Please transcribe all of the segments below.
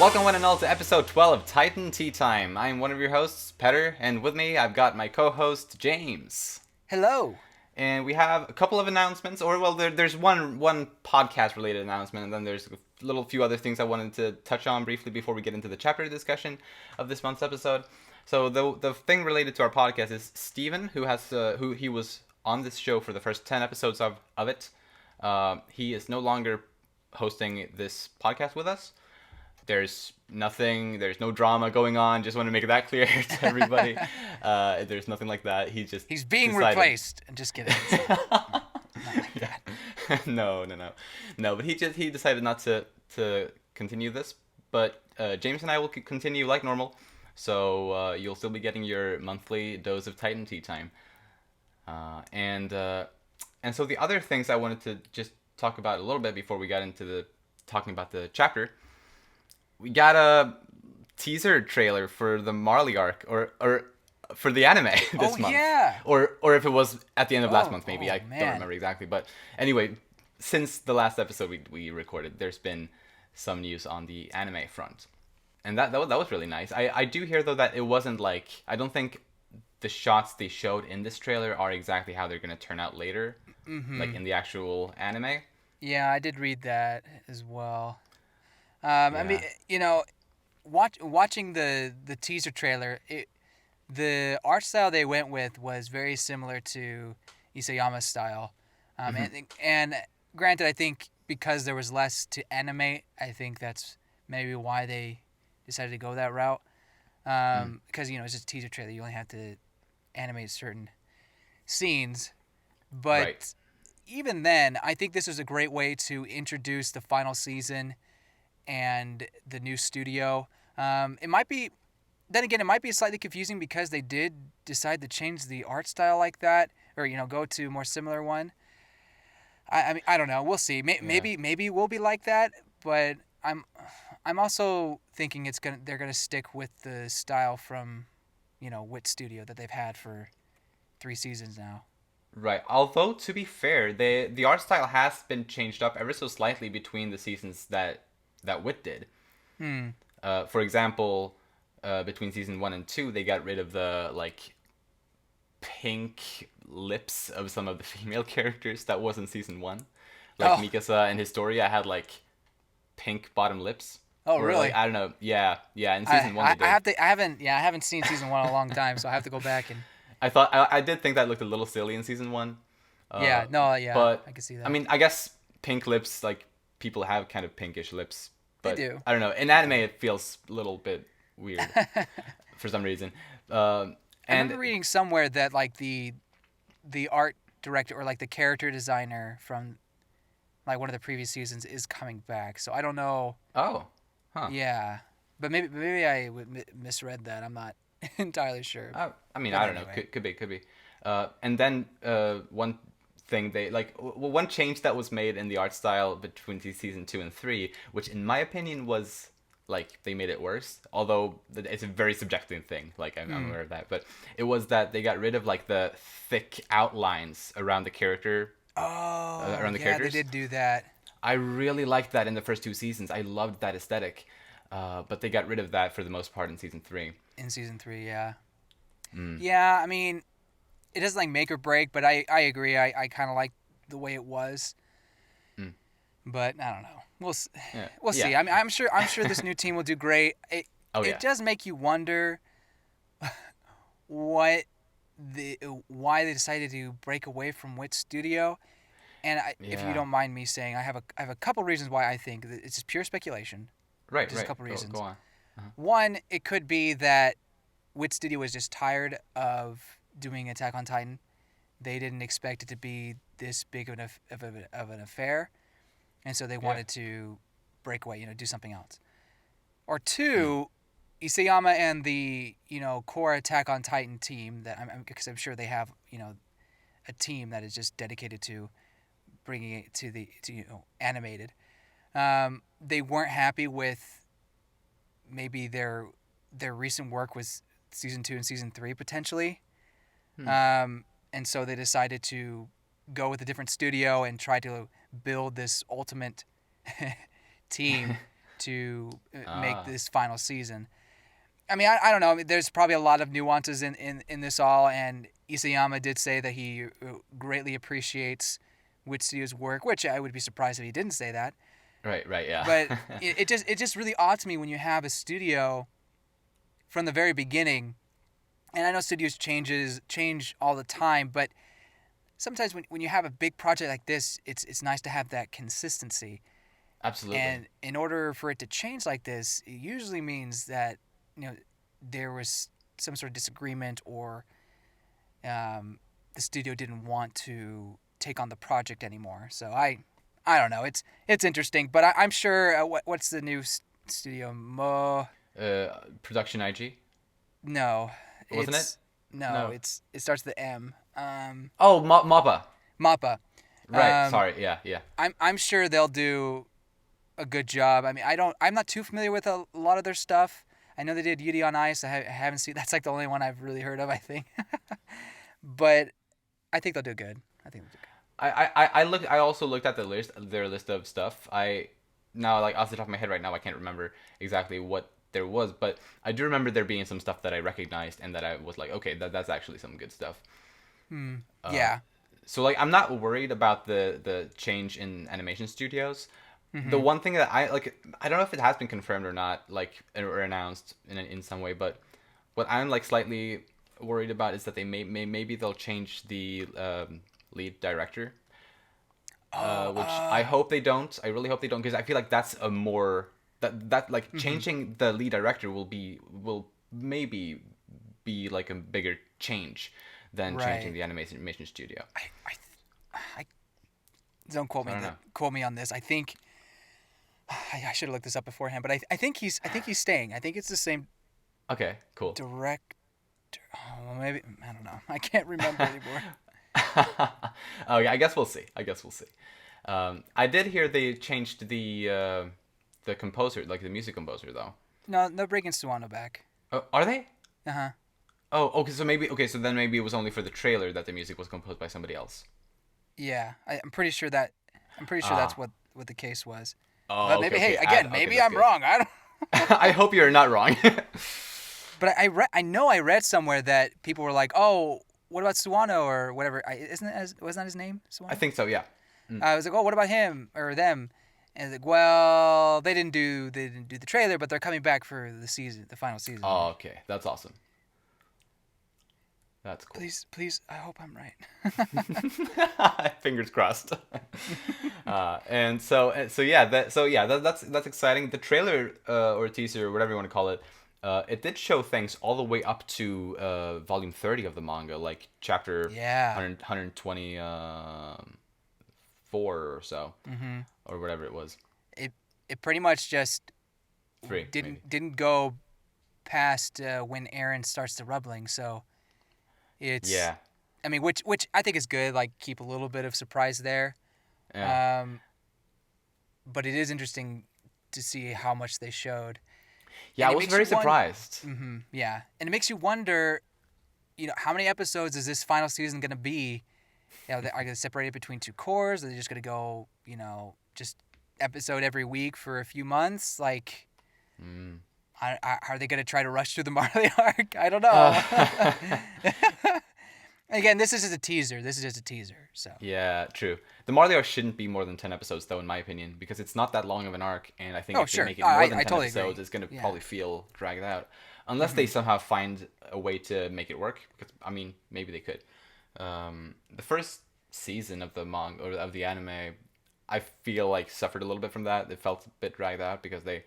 Welcome one and all to episode 12 of Titan Teatime. I'm one of your hosts, Petter, and with me I've got my co-host, James. Hello. And we have a couple of announcements, or well, there's one podcast-related announcement, and then there's a few other things I wanted to touch on briefly before we get into the chapter discussion of this month's episode. So the thing related to our podcast is Steven, who he was on this show for the first 10 episodes of it. He is no longer hosting this podcast with us. There's there's no drama going on. Just want to make that clear to everybody. There's nothing like that. He's being decided... replaced. I'm just kidding. Not like that. No. But he decided not to continue this. But James and I will continue like normal. So you'll still be getting your monthly dose of Titan Teatime. And so the other things I wanted to just talk about a little bit before we got into talking about the chapter. We got a teaser trailer for the Marley arc, or for the anime this month. Yeah. Or if it was at the end of last month, maybe. I don't remember exactly. But anyway, since the last episode we recorded, there's been some news on the anime front. And that was really nice. I do hear, though, that it wasn't like... I don't think the shots they showed in this trailer are exactly how they're going to turn out later. Mm-hmm. Like in the actual anime. Yeah, I did read that as well. I mean, watching the teaser trailer, the art style they went with was very similar to Isayama's style. And granted, I think because there was less to animate, I think that's maybe why they decided to go that route. Because, it's just a teaser trailer. You only have to animate certain scenes. But right. Even then, I think this was a great way to introduce the final season and the new studio. It might be slightly confusing because they did decide to change the art style like that, or go to a more similar one. I mean, I don't know. We'll see. Maybe we'll be like that, but I'm also thinking they're gonna stick with the style from, Wit Studio that they've had for 3 seasons now. Right. Although, to be fair, the art style has been changed up ever so slightly between the seasons that Wit did. For example, between season 1 and 2, they got rid of the pink lips of some of the female characters that was in season 1. Mikasa and Historia had pink bottom lips. Oh, really? I don't know. Yeah. In season 1 they did. I haven't seen season 1 in a long time, so I have to go back and. I did think that looked a little silly in season 1. But I can see that. I mean, I guess pink lips, people have kind of pinkish lips. But they do. I don't know. In anime, it feels a little bit weird for some reason. I remember reading somewhere that the art director or the character designer from one of the previous seasons is coming back. So I don't know. Oh, huh. Yeah, but maybe I misread that. I'm not entirely sure. I mean, I don't know. Could be. And then one thing one change that was made in the art style between season 2 and 3, which in my opinion was they made it worse, although it's a very subjective thing. I'm aware of that, but it was that they got rid of the thick outlines around the character. Around the characters. They did do that. I really liked that in the first 2 seasons. I loved that aesthetic, but they got rid of that for the most part in season 3. In season 3, yeah. Yeah, I mean, it doesn't make or break, but I agree. I kind of like the way it was. But I don't know. We'll see. I mean, I'm sure this new team will do great. It does make you wonder why they decided to break away from Wit Studio. And if you don't mind me saying, I have a couple reasons why I think it's just pure speculation. Right. Just a couple reasons. Go on. One, it could be that Wit Studio was just tired of doing Attack on Titan. They didn't expect it to be this big of an affair, and so they wanted to break away, do something else. Or two, Isayama and the core Attack on Titan team because I'm sure they have a team that is just dedicated to bringing it to animated. They weren't happy with maybe their recent work with season 2 and season 3 potentially. And so they decided to go with a different studio and try to build this ultimate team to make Ah, this final season. I mean, I don't know. I mean, there's probably a lot of nuances in this all, and Isayama did say that he greatly appreciates Wit Studio's work, which I would be surprised if he didn't say that. right, yeah. But it just really odd to me when you have a studio from the very beginning, and I know studios change all the time, but sometimes when you have a big project like this, it's nice to have that consistency. Absolutely. And in order for it to change like this, it usually means that there was some sort of disagreement, or the studio didn't want to take on the project anymore. So I don't know. It's interesting, but I'm sure. What's the new studio? Production IG, No, wasn't it? it's no. No. It starts with the M. Oh, Mappa. Mappa. Right. Um, Sorry. Yeah, yeah. I'm sure they'll do a good job. I mean, I'm not too familiar with a lot of their stuff. I know they did Yuri on Ice. I haven't seen. That's like the only one I've really heard of, I think. But I think they'll do good. I think they'll do good. I also looked at their list of stuff. I now, like, off the top of my head right now, I can't remember exactly what there was, but I do remember there being some stuff that I recognized and that I was like, okay, that's actually some good stuff. Yeah. So, like, I'm not worried about the change in animation studios. The Mm-hmm. one thing that I don't know if it has been confirmed or not, like, or announced in some way, but what I'm, like, slightly worried about is that maybe they'll change the lead director, Oh. which I hope they don't. I really hope they don't, because I feel like that's a more that like Mm-hmm. changing the lead director will maybe be like a bigger change than changing Right. the animation studio. I don't quote So I me don't know. quote me on this. I think I should have looked this up beforehand, but I think he's staying. I think it's the same Okay, cool. director. Oh, well, maybe I don't know. I can't remember anymore. Okay, I guess we'll see. I guess we'll see. I did hear they changed the composer, like the music composer, though. No, no, bringing Suwano back. Oh, are they? Uh huh. Oh, okay. So then maybe it was only for the trailer that the music was composed by somebody else. Yeah, I'm pretty sure that. I'm pretty sure that's Ah. what the case was. Oh, But okay, maybe, hey, okay. again, Okay, maybe that's I'm good. wrong. I don't. I hope you're not wrong. But I know I read somewhere that people were like, oh, what about Suwano or whatever? Wasn't that his name? I Suwano. think so. Yeah. Mm. I was like, oh, what about him or them? And like, well, they didn't do the trailer, but they're coming back for the season, the final season. Oh, okay. That's awesome. That's cool. Please, I hope I'm right. Fingers crossed. And so yeah, that's exciting. The trailer or teaser or whatever you want to call it, it did show things all the way up to volume 30 of the manga, like chapter Yeah. 124 or so, Mm-hmm. or whatever it was. It pretty much just Three, maybe. didn't go past when Aaron starts the rubbling. So it's, Yeah, I mean, which I think is good. Like keep a little bit of surprise there. yeah, Um, but it is interesting to see how much they showed. yeah. And I it was makes very you wonder. surprised. Yeah, and it makes you wonder. How many episodes is this final season gonna be? Are they gonna separate it between two cores? Are they just gonna go, just episode every week for a few months? Like, Mm. are they gonna try to rush through the Marley arc? I don't know. Uh, Again, this is just a teaser. This is just a teaser. So. Yeah, true. The Marley arc shouldn't be more than 10 episodes, though, in my opinion, because it's not that long of an arc, and I think Oh, if they sure. make it Oh, more I than 10 totally episodes, agree. it's going to Yeah. probably feel dragged out. Unless they somehow find a way to make it work, because, I mean, maybe they could. The first season of the manga, or of the anime, I feel like suffered a little bit from that. It felt a bit dragged out, because they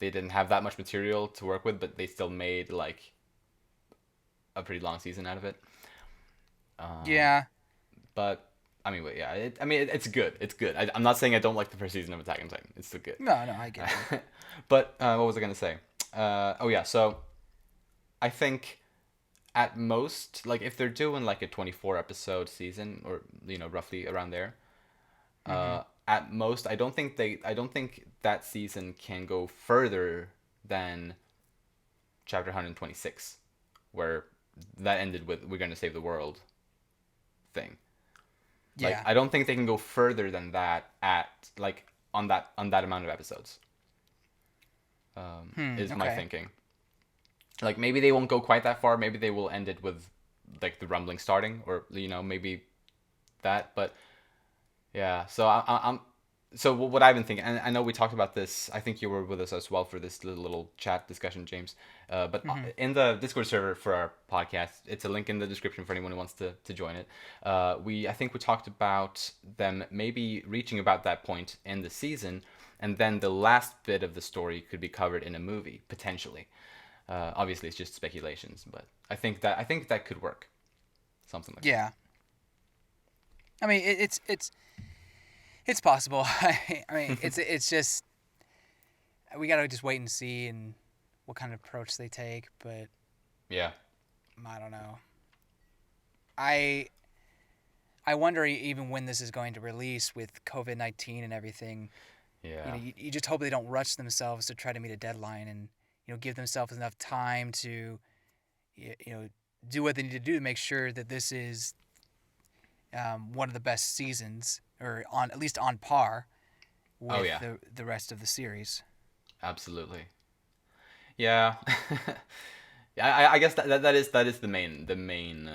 didn't have that much material to work with, but they still made, like, a pretty long season out of it. Yeah. But I mean, yeah. It's good. It's good. I'm not saying I don't like the first season of Attack on Titan. It's still good. No, I get it. But what was I gonna say? Oh yeah. So I think at most, like, if they're doing like a 24 episode season, or roughly around there, at most, I don't think that season can go further than chapter 126, where that ended with "We're gonna save the world" thing. Like, Yeah. I don't think they can go further than that at, like, on that amount of episodes. is my Okay. thinking. Like maybe they won't go quite that far. Maybe they will end it with like the rumbling starting, or maybe that. But yeah, so I'm so what I've been thinking, and I know we talked about this. I think you were with us as well for this little chat discussion, James. But in the Discord server for our podcast, it's a link in the description for anyone who wants to join it. I think we talked about them maybe reaching about that point in the season, and then the last bit of the story could be covered in a movie potentially. Obviously, it's just speculations, but I think that could work. Something like that. Yeah. I mean, it's possible. I mean, it's just we gotta just wait and see and what kind of approach they take. But Yeah. I don't know. I I wonder even when this is going to release with COVID-19 and everything. Yeah. You just hope they don't rush themselves to try to meet a deadline and give themselves enough time to you know do what they need to do to make sure that this is one of the best seasons, or on at least on par Oh with yeah. the rest of the series. Absolutely. Yeah. Yeah. I guess that is the main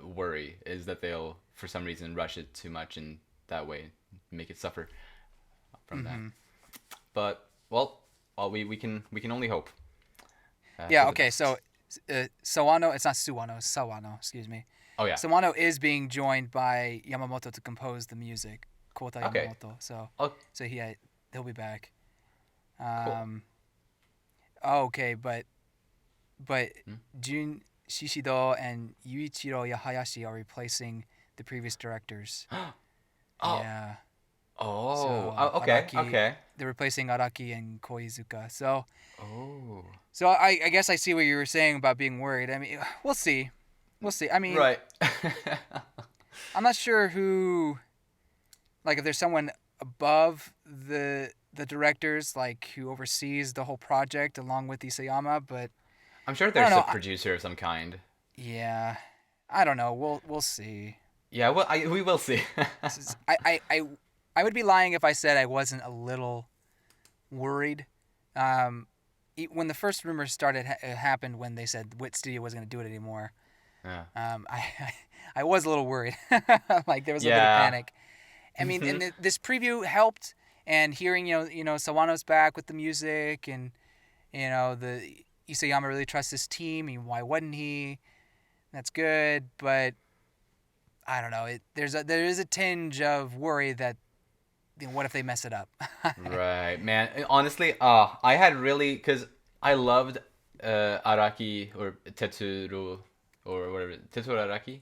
worry is that they'll for some reason rush it too much and that way make it suffer from that. Mm-hmm. But we can only hope for Yeah. the Okay. best. So, Sawano. It's not Suwano. It's Sawano. Excuse me. Oh yeah. Sawano is being joined by Yamamoto to compose the music. Kota Okay. Yamamoto. So, Oh, so he'll be back. cool. Um. Oh, okay, but Hmm? Jun Shishido and Yuichiro Yahayashi are replacing the previous directors. Oh. Yeah. Oh. So Okay. Araki, Okay. they're replacing Araki and Koizuka. So Oh. so I guess I see what you were saying about being worried. I mean, we'll see. We'll see. I mean, Right. I'm not sure who, like, if there's someone above the directors, like, who oversees the whole project along with Isayama, but I'm sure I don't there's know. a producer of some kind. Yeah, I don't know. We'll see. Yeah, well, we will see. I would be lying if I said I wasn't a little worried. Um, when the first rumors started happened when they said Wit Studio wasn't going to do it anymore. Yeah. I was a little worried. Like there was a bit of Yeah. panic. I mean, and this preview helped, and hearing Sawano's back with the music, and the Isayama really trusts his team. I mean, why wouldn't he? That's good, but I don't know. There is a tinge of worry that what if they mess it up? Right, man. Honestly, I had really because I loved Araki or Tetsuro or whatever Tetsuro Araki,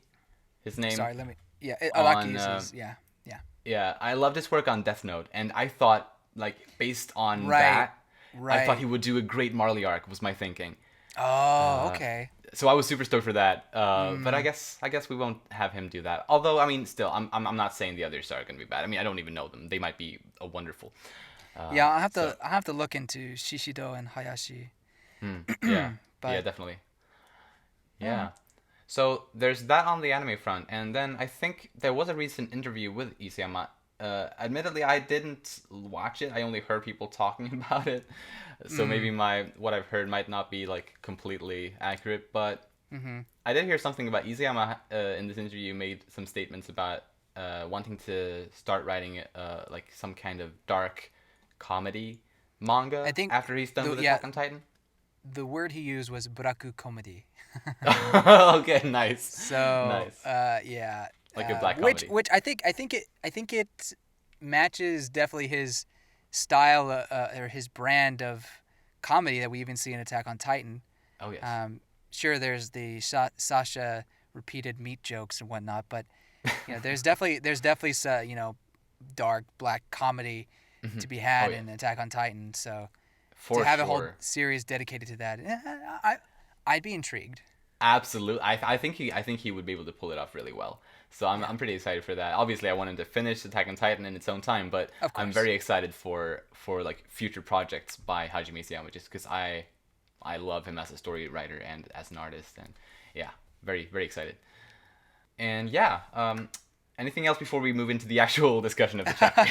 his name Sorry, let me. Yeah, Araki on is yeah, yeah. yeah. I loved his work on Death Note, and I thought like based on Right, that, I thought right. he would do a great Marley arc. Was my thinking. Oh, Uh, okay. so I was super stoked for that. But I Mm, guess we won't have him do that. Although I mean, still, I'm not saying the others are gonna be bad. I mean, I don't even know them. They might be wonderful. yeah, So I have to look into Shishido and Hayashi. yeah, yeah, But definitely. yeah. Yeah. So there's that on the anime front, and then I think there was a recent interview with Isayama. Admittedly, I didn't watch it. I only heard people talking about it, so maybe Mm, my what I've heard might not be like completely accurate. But mm-hmm. I did hear something about Isayama in this interview. Made some statements about wanting to start writing like some kind of dark comedy I manga think after he's done with yeah, Attack on Titan. the word he used was buraku comedy. Okay, nice, So nice. yeah, Like a black which comedy. I think it matches definitely his style, or his brand of comedy that we even see in Attack on Titan. Oh yes. Sure, there's the Sasha repeated meat jokes and whatnot, but there's definitely dark black comedy to be Oh had yeah. in Attack on Titan. So to For have a whole sure. series dedicated to that, I'd be intrigued. Absolutely. I think he would be able to pull it off really well. So I'm Yeah, I'm pretty excited for that. Obviously, I want him to finish Attack on Titan in its own time, but of I'm course. very excited for like future projects by Hajime Isayama just because I love him as a story writer and as an artist, and yeah, very very excited. And yeah, Anything else before we move into the actual discussion of the chapter?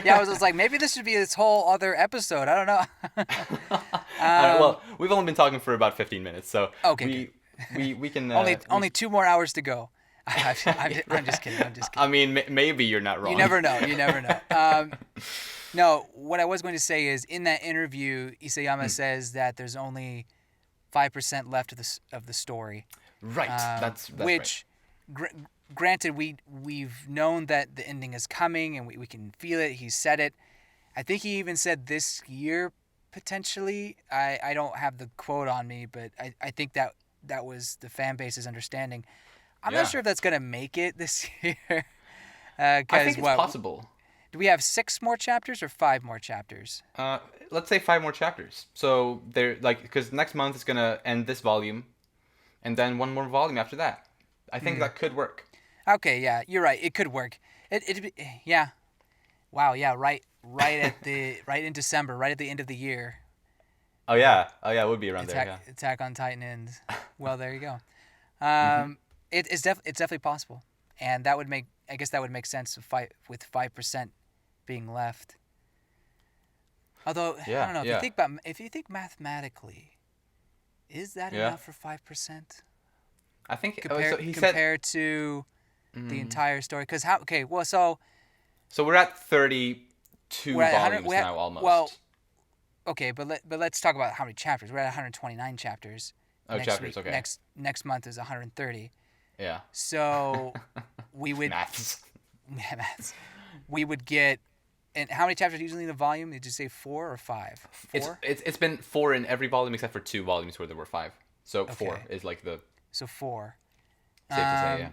Yeah, I was just like, maybe this should be this whole other episode. I don't know. All right, well, we've only been talking for about 15 minutes, so Okay, we can only 2 more hours to go. I'm just kidding. I'm just kidding. I mean, maybe you're not wrong. You never know. You never know. No, what I was going to say is, in that interview, Isayama says that there's only 5% left of the story. Right. That's which, right. Granted, we've known that the ending is coming, and we can feel it. He said it. I think he even said this year, potentially. I don't have the quote on me, but I think that was the fan base's understanding. I'm not sure if that's going to make it this year. I think it's possible. Do we have 6 more chapters or 5 more chapters? Let's say 5 more chapters. So they're like, because next month is gonna end this volume, and then 1 more volume after that. I think that could work. Okay, yeah, you're right. It could work. Yeah. Wow, yeah, right in December, right at the end of the year. Oh yeah, it would be around there. Yeah. Attack on Titan ends. Well, there you go. It's definitely possible, and that would make sense with 5% being left. Although I don't know, if you think mathematically, is that enough for 5%? I think compared to the entire story, because so we're at 32 volumes now almost. Well, okay, but let's talk about how many chapters. We're at 129 chapters. Okay. Next month is 130. Yeah. So we would maths. We would get. And how many chapters usually in the volume? Did you say 4 or 5? 4? It's been 4 in every volume except for 2 volumes where there were 5. So 4 is like the. So 4. Safe to say,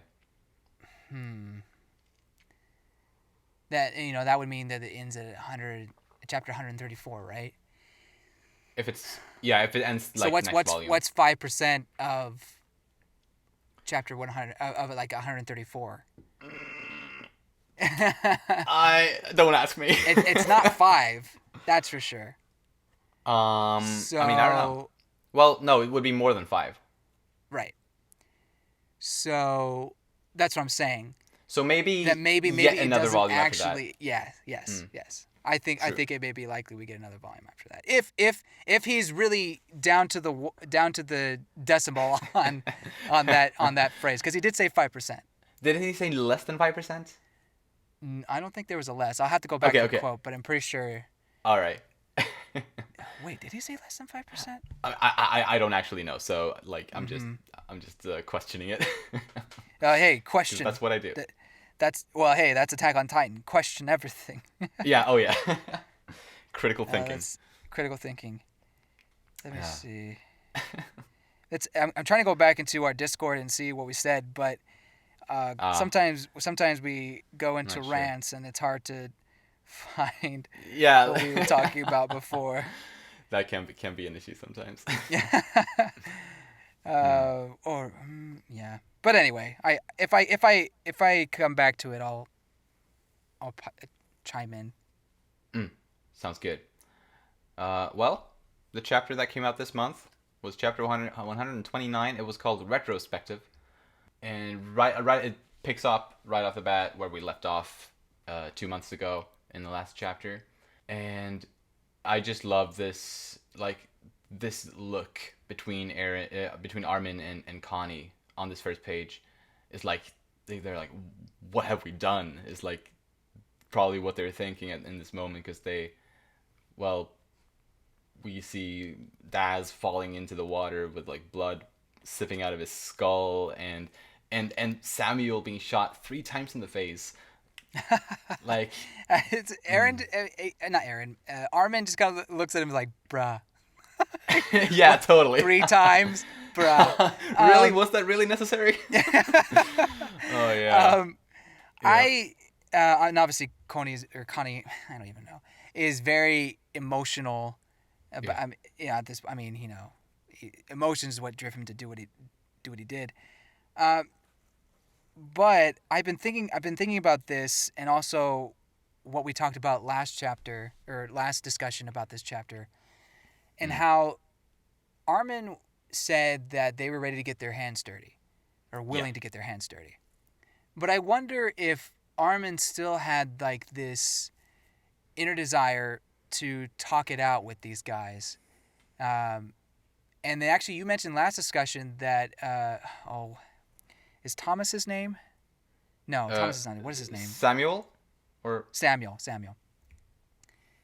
yeah. That would mean that it ends at chapter 134, right? If it ends like next volume. What's 5% of chapter 100 of like 134? I don't ask me. It's not 5, that's for sure. I mean, I don't know. Well, no, it would be more than 5. Right. So that's what I'm saying. So maybe yet it another volume actually, after that. Yes. I think it may be likely we get another volume after that. If he's really down to the decimal on that phrase, because he did say 5%. Didn't he say less than 5%? I don't think there was a less. I'll have to go back to the quote, but I'm pretty sure. All right. Wait, did he say less than 5%? I don't actually know, so like I'm just questioning it. Hey, question. That's what I do. That's Attack on Titan. Question everything. Yeah. Oh yeah. Critical thinking. Critical thinking. Let me see. I'm trying to go back into our Discord and see what we said, but sometimes we go into rants and it's hard to find what we were talking about before. That can be an issue sometimes. Yeah. But anyway, if I come back to it, I'll chime in. Sounds good. Well, the chapter that came out this month was chapter 129. It was called Retrospective, and right it picks up right off the bat where we left off 2 months ago in the last chapter, and I just love this look between Armin and Connie on this first page. Is like they're like, what have we done? Is like probably what they're thinking in this moment, because we see Daz falling into the water with like blood sipping out of his skull, and Samuel being shot 3 times in the face. Like it's Aaron, not Aaron. Armin just kind of looks at him like, bruh. Yeah, totally. 3 times, bruh. Really? Was that really necessary? Oh yeah. And obviously Connie, I don't even know, is very emotional about. Emotions is what drove him to do what he did. But I've been thinking about this, and also what we talked about last discussion about this chapter, and how Armin said that they were ready to get their hands dirty, or willing to get their hands dirty. But I wonder if Armin still had like this inner desire to talk it out with these guys. And they actually, you mentioned last discussion that is Thomas his name? No, Uh, Thomas is not. What is his name? Samuel, or Samuel.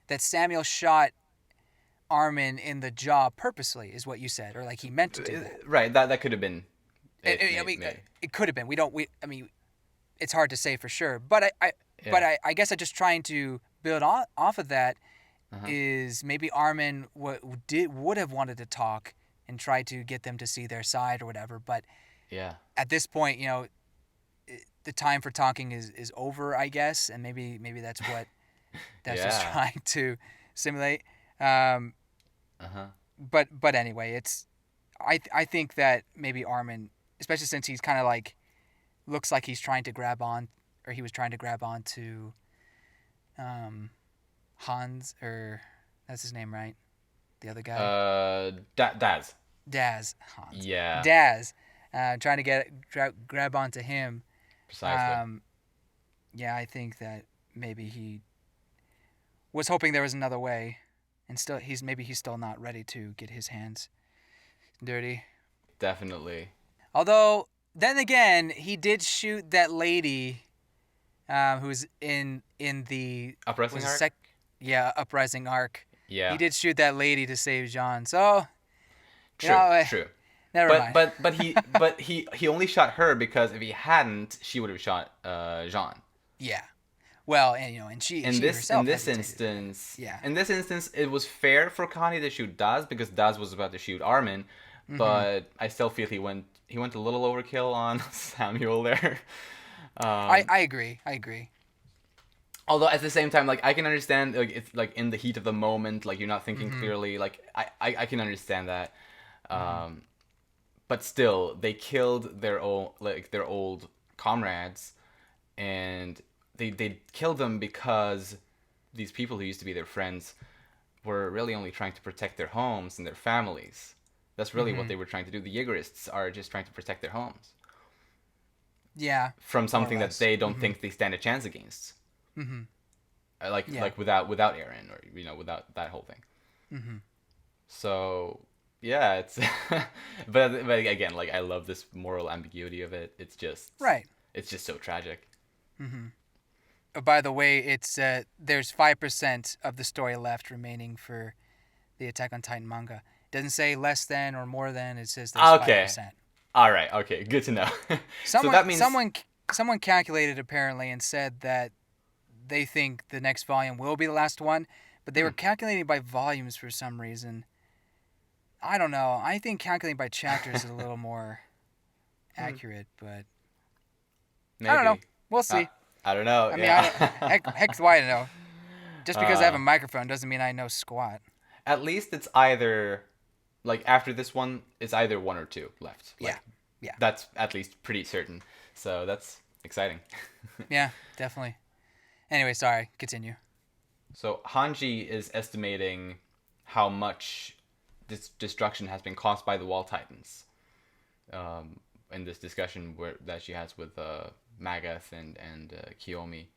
That Samuel shot Armin in the jaw purposely, is what you said, or like he meant to do that. right? That could have been. I mean, it could have been. I mean, it's hard to say for sure. But I guess I'm just trying to build off of that. Is maybe Armin would have wanted to talk and try to get them to see their side or whatever. But yeah, at this point, the time for talking is over, I guess, and maybe that's what that's just trying to simulate. But anyway, I think that maybe Armin, especially since he's kind of like looks like he's trying to grab on, or he was trying to grab on to Hans, or that's his name, right? The other guy. Daz. Daz. Hans. Yeah. Daz. Trying to grab onto him. Precisely. Yeah, I think that maybe he was hoping there was another way, and still he's still not ready to get his hands dirty. Definitely. Although then again, he did shoot that lady, who's in the Uprising arc. Uprising arc. Yeah. He did shoot that lady to save Jean. So true. Never mind. But he only shot her because if he hadn't, she would have shot Jean. Yeah. Well, and she in this instance, yeah. In this instance, it was fair for Connie to shoot Daz because Daz was about to shoot Armin, but I still feel he went a little overkill on Samuel there. I agree. Although at the same time, like I can understand, like it's like in the heat of the moment, like you're not thinking clearly. Like I can understand that, but still they killed their old comrades, and they killed them because these people who used to be their friends were really only trying to protect their homes and their families. That's really what they were trying to do. The Jaegerists are just trying to protect their homes. Yeah. From something that they don't think they stand a chance against. Like without Aaron, or without that whole thing. So yeah, it's but again, like I love this moral ambiguity of it. It's just right. It's just so tragic. By the way, it's there's 5% of the story left remaining for the Attack on Titan manga. It doesn't say less than or more than. It says there's 5%. All right. Okay. Good to know. So that means someone calculated apparently and said that they think the next volume will be the last one, but they were calculating by volumes for some reason. I don't know. I think calculating by chapters is a little more accurate, but Maybe. I don't know. We'll see. I don't know. I mean, heck, why I know? Just because I have a microphone doesn't mean I know squat. At least it's either, like after this one, it's either one or two left. Like, yeah. That's at least pretty certain. So that's exciting. Yeah, definitely. Anyway, sorry. Continue. So Hanji is estimating how much this destruction has been caused by the Wall Titans. In this discussion that she has with Magath and Kiyomi.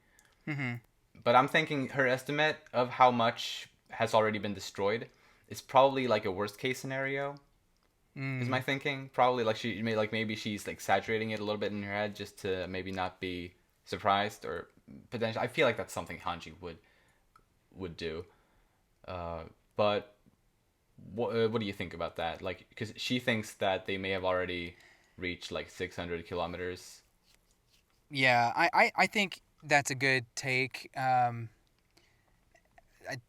But I'm thinking her estimate of how much has already been destroyed is probably like a worst case scenario. Is my thinking probably maybe she's exaggerating it a little bit in her head just to maybe not be surprised, or potentially I feel like that's something Hanji would do. But what do you think about that? Like, because she thinks that they may have already reached like 600 kilometers. Yeah, I think that's a good take. I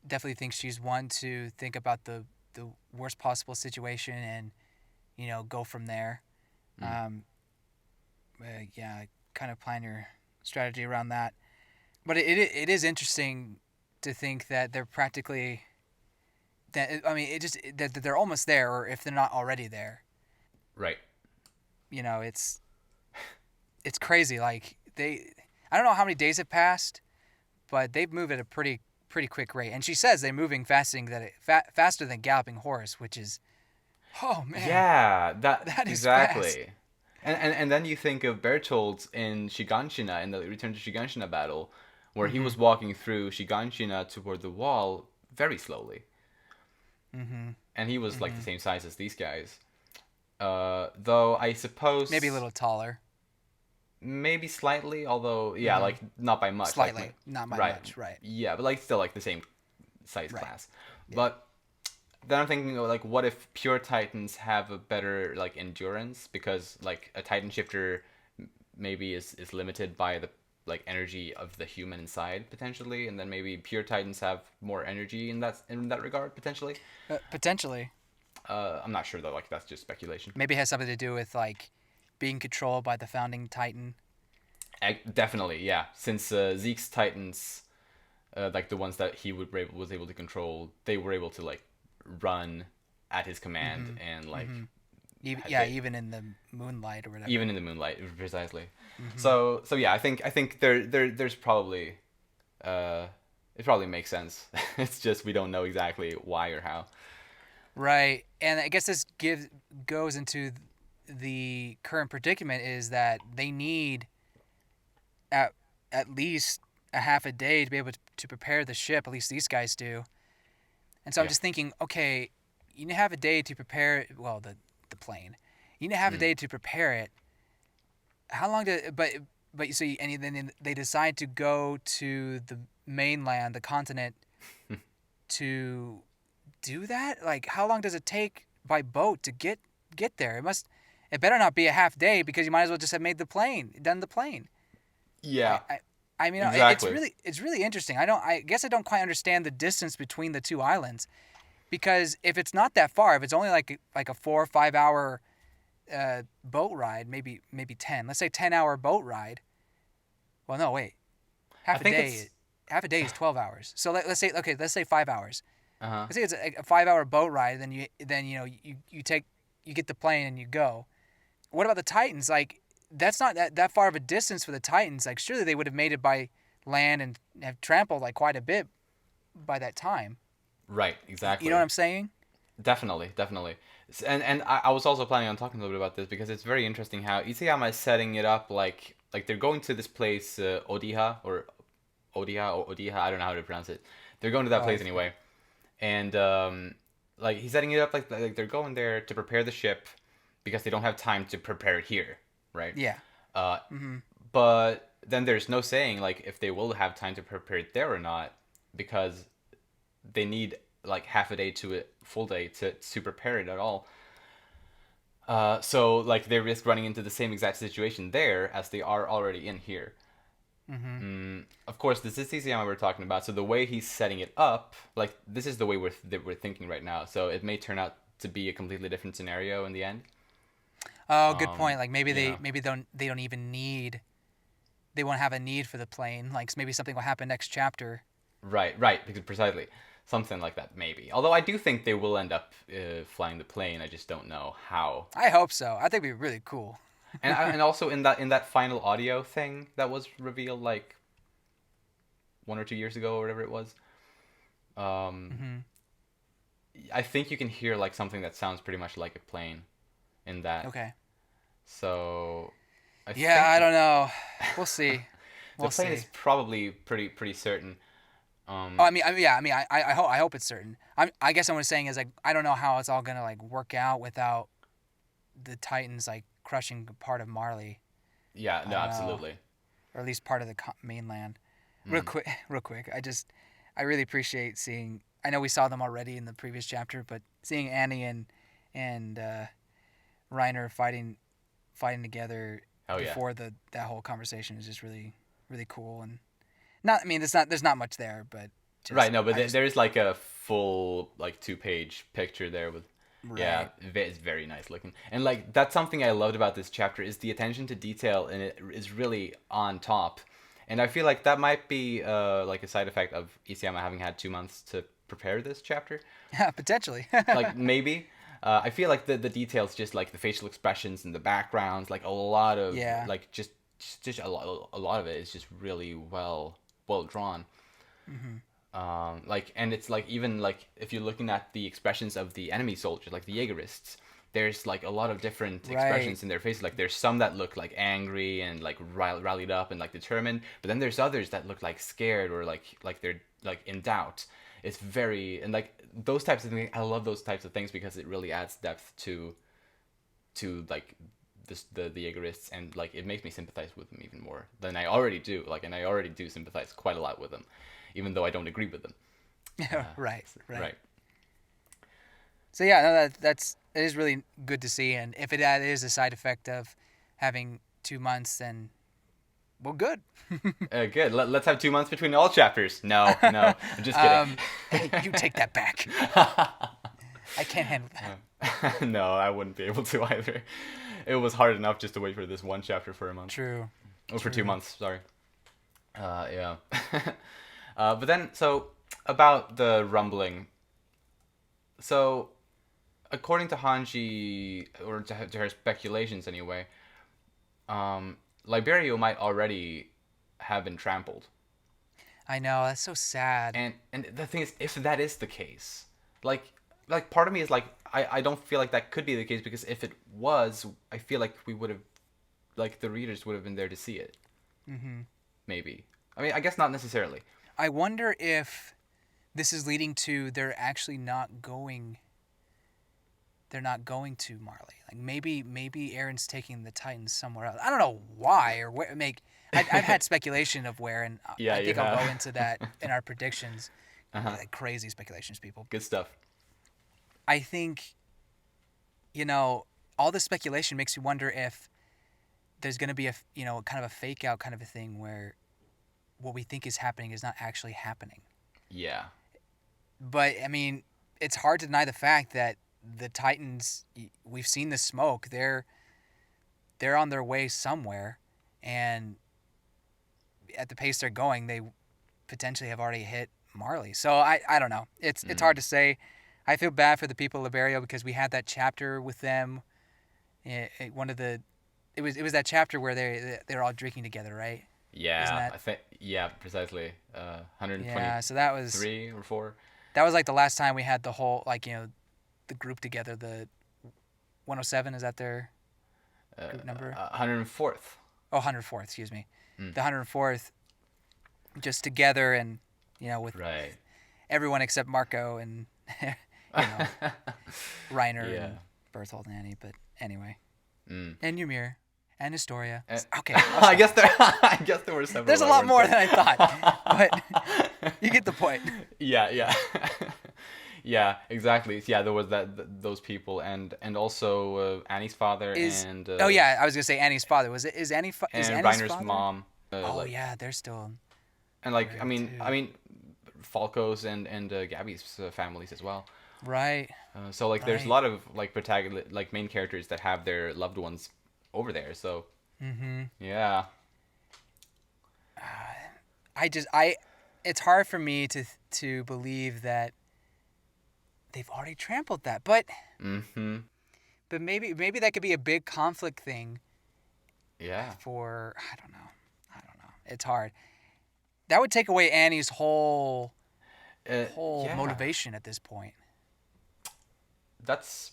definitely think she's one to think about the worst possible situation and go from there. Yeah, kind of plan your strategy around that. But it is interesting to think that they're practically that they're almost there, or if they're not already there. Right. It's crazy. Like I don't know how many days have passed, but they've moved at a pretty quick rate. And she says they're moving faster than galloping horse, which is, oh man. Yeah, that is exactly. Fast. And then you think of Bertolt in Shiganshina, in the Return to Shiganshina battle, where he Mm-hmm. was walking through Shiganshina toward the wall very slowly, Mm-hmm. and he was like Mm-hmm. the same size as these guys. Though I Maybe a suppose little taller. maybe slightly, although yeah, Mm-hmm. like not by much, like Slightly, not by right, much. Right. yeah, but like still like the same size Right. class. Yeah. But then I'm thinking like, what if pure Titans have a better like endurance because like a Titan shifter maybe is limited by the like energy of the human inside potentially, and then maybe pure Titans have more energy in that regard potentially. Potentially. I'm not sure though. Like that's just speculation. Maybe it has something to do with like being controlled by the founding Titan. Definitely, yeah. Since Zeke's Titans, like the ones that he was able to control, they were able to like run at his command Mm-hmm. and like Mm-hmm. Even, ha- yeah, they, even in the moonlight or whatever. even in the moonlight precisely. Mm-hmm. So yeah, I think there's probably it probably makes sense. It's just we don't know exactly why or how. Right, and I guess this goes into the current predicament is that they need at at least a half a day to be able to prepare the ship. At least these guys do. And so I'm Yeah. just thinking, okay, you need to have a day to prepare. Well, the plane. You need to have a Mm. day to prepare it. How long did but you see, and then they decide to go to the mainland, the continent, to do that. Like, how long does it take by boat to get there? It better not be a half day because you might as well just have made the plane, done the plane. I, Yeah. I, I mean, Exactly. it's really interesting. I guess I don't quite understand the distance between the two islands because if it's not that far, if it's only like a 4 or 5 hour boat ride, maybe 10. Let's say 10 hour boat ride. Well, no, wait, I half a think day. it's Half a day is 12 hours. So let's say okay, let's say 5 hours. uh-huh. Let's say it's a 5 hour boat ride. Then you get the plane and you go. What about the Titans? Like that's not that far of a distance for the Titans. Like surely they would have made it by land and have trampled like quite a bit by that time. Right, You know exactly. what I'm saying? Definitely, definitely. And I was also planning on talking a little bit about this because it's very interesting how Isayama is setting it up like they're going to this place Odiha or Odiha, I don't know how to pronounce it. They're going to that Oh, place anyway. And like he's setting it up like they're going there to prepare the ship because they don't have time to prepare it here, right? yeah. Uh Mm-hmm. but then there's no saying like if they will have time to prepare it there or not because they need like half a day to a full day to prepare it at all. So like they risk running into the same exact situation there as they are already in here. Mm-hmm. Of course, this is Tizayama we're talking about. So the way he's setting it up, like this is the way we're thinking right now. So it may turn out to be a completely different scenario in the end. Oh, good point. Like You know, maybe they don't even need they won't have a need for the plane. Like maybe something will happen next chapter. right, because precisely something like that maybe. Although I do think they will end up flying the plane. I just don't know how. I hope so. I think it'd be really cool. And also in that final audio thing that was revealed like 1 or 2 years ago or whatever it was. Um, Mm-hmm. I think you can hear like something that sounds pretty much like a plane in that. Okay. So I Yeah, think I don't know. We'll see. the We'll plane see. is probably pretty certain. Oh, Um, I mean, I hope it's certain. I guess what I'm saying is like I don't know how it's all gonna like work out without the Titans like crushing part of Marley. yeah, I no, don't know, absolutely. or at least part of the mainland. Mm. Real quick. I really appreciate seeing. I know we saw them already in the previous chapter, but seeing Annie and Reiner fighting together Oh yeah. before that whole conversation is just really cool and not. I mean, there's not much there, but Right, just no, but I just there's like a full like 2 page picture there with yeah, right. it's very nice looking. And like that's something I loved about this chapter is the attention to detail and it is really on top. And I feel like that might be like a side effect of Isayama having had 2 months to prepare this chapter. Yeah, potentially. Like maybe I feel like the details, just like the facial expressions and the backgrounds, like a lot of Yeah. like just a lot of it is just really well drawn. Hmm. Like and it's like even like if you're looking at the expressions of the enemy soldiers, like the Jaegerists, there's like a lot of different Right. expressions in their faces. Like there's some that look like angry and like rallied up and like determined, but then there's others that look like scared or like they're like in doubt. It's very, and like those types of things. I love those types of things because it really adds depth to like the Jaegerists, and like it makes me sympathize with them even more than I already do. Like, and I already do sympathize quite a lot with them, even though I don't agree with them. Right. Right. So yeah, no, it is really good to see, and if it is a side effect of having 2 months, then well, good. Good. Let's have 2 months between all chapters. No, I'm just kidding. Hey, you take that back. I can't handle that. No, I wouldn't be able to either. It was hard enough just to wait for this one chapter for a month. True. Oh, for 2 months. Sorry. Yeah. But then, so about the rumbling. So, according to Hanji, or to her speculations anyway, Liberio might already have been trampled. I know, that's so sad. And the thing is, if that is the case, like part of me is like, I don't feel like that could be the case, because if it was, I feel like we would have, like the readers would have been there to see it. Mm-hmm. Maybe. I mean, I guess not necessarily. I wonder if this is leading to they're not going to Marley. Like maybe Aaron's taking the Titans somewhere else. I don't know why or where. I've had speculation of where, and Yeah, I think I'll go into that in our predictions. Like crazy speculations, people. Good stuff. I think, all this speculation makes you wonder if there's going to be a kind of a fake out kind of a thing where what we think is happening is not actually happening. Yeah. But I mean, it's hard to deny the fact that the Titans, we've seen the smoke. They're on their way somewhere, and at the pace they're going, they potentially have already hit Marley. So I don't know. It's hard to say. I feel bad for the people of Liberio because we had that chapter with them. It was that chapter where they're all drinking together, right? Yeah, I think precisely. 120. Yeah, so that was 3 or 4. That was like the last time we had the whole the group together. The 107, is that their group number? 104th. Oh, 104th. Excuse me. The 104th, just together, and with right. everyone except Marco and Reiner and Berthold and Annie. But anyway, and Ymir and Historia. Okay. I guess there were several. There's a lot more than I thought, but you get the point. Yeah. Yeah, exactly. Yeah, there was those people, and also Annie's father and. Oh yeah, I was gonna say Annie's father. Is Annie? Is and Annie's Reiner's father? mom. Yeah, they're still. And I mean, Falco's and Gabby's families as well. Right. So there's a lot of protagonist, main characters that have their loved ones over there. So. Mm-hmm. Yeah. It's hard for me to believe that they've already trampled that, but. Mm-hmm. But maybe that could be a big conflict thing. Yeah. For I don't know. It's hard. That would take away Annie's whole motivation at this point. That's.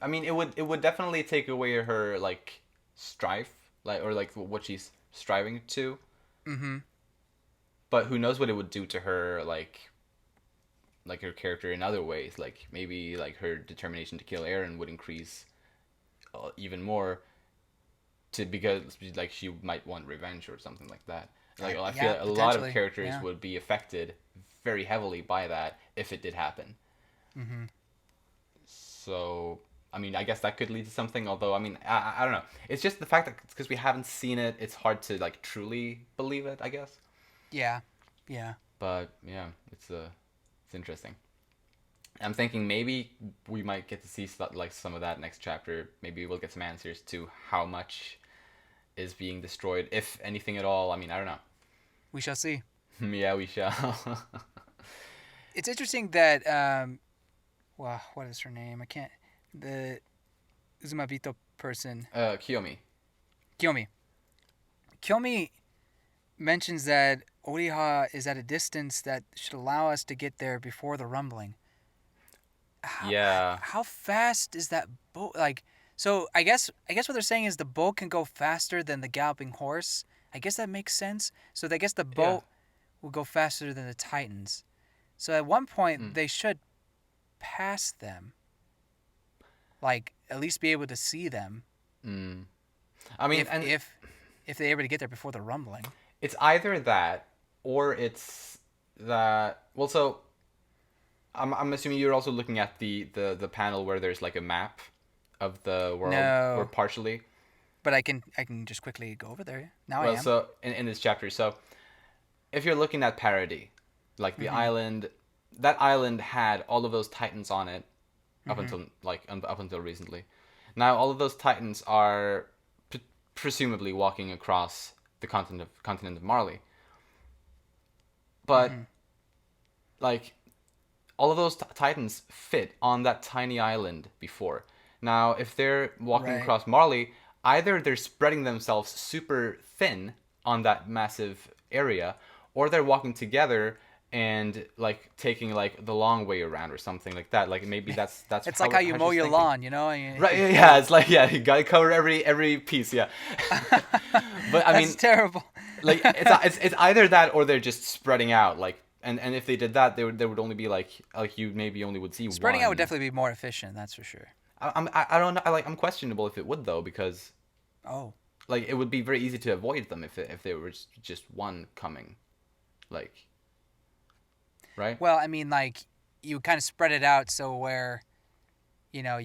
I mean, it would definitely take away her strife, or what she's striving to. Mm-hmm. But who knows what it would do to her, her character in other ways. Maybe her determination to kill Eren would increase even more, because she might want revenge or something like that. I feel like a lot of characters would be affected very heavily by that if it did happen. Mm-hmm. So, I mean, I guess that could lead to something, although, I mean, I don't know. It's just the fact that because we haven't seen it, it's hard to truly believe it, I guess. Yeah. But yeah, it's interesting. I'm thinking maybe we might get to see some of that next chapter. Maybe we'll get some answers to how much is being destroyed, if anything at all. I mean, I don't know. We shall see. Yeah, we shall. It's interesting that what is her name? I can't. The Uzumabito person. Kiyomi. Kiyomi mentions that Oriha is at a distance that should allow us to get there before the rumbling. Yeah. how fast is that boat? Like, so I guess what they're saying is the boat can go faster than the galloping horse. I guess that makes sense. So I guess the Yeah. boat will go faster than the Titans. So at one point Mm. they should pass them. Like at least be able to see them Mm. I mean, if and if if they're able to get there before the rumbling. it's either that or it's that. Well, so I'm assuming you're also looking at the panel where there's like a map of the world, or No, partially. but I can just quickly go over there. Now I Well, am. so in this chapter, so if you're looking at Parody, like the Mhm. island, that island had all of those titans on it up Mhm. until up until recently. Now all of those titans are presumably walking across the continent of Marley, but Mhm. like all of those titans fit on that tiny island before. Now, if they're walking Right. across Marley, either they're spreading themselves super thin on that massive area, or they're walking together and like taking like the long way around or something like that. Like maybe that's It's like how you how mow she's your thinking. lawn, you know? Right? Yeah, yeah, it's like, yeah, you gotta cover every piece. Yeah, but I That's mean, terrible. like it's either that or they're just spreading out, like, and if they did that, they would only be like you maybe only would see Spreading out would one. definitely be more efficient, that's for sure. I don't know, I'm questionable if it would, though, because Oh. like it would be very easy to avoid them if there was just one coming, like, right. Well, I mean, like, you kind of spread it out so where, you know,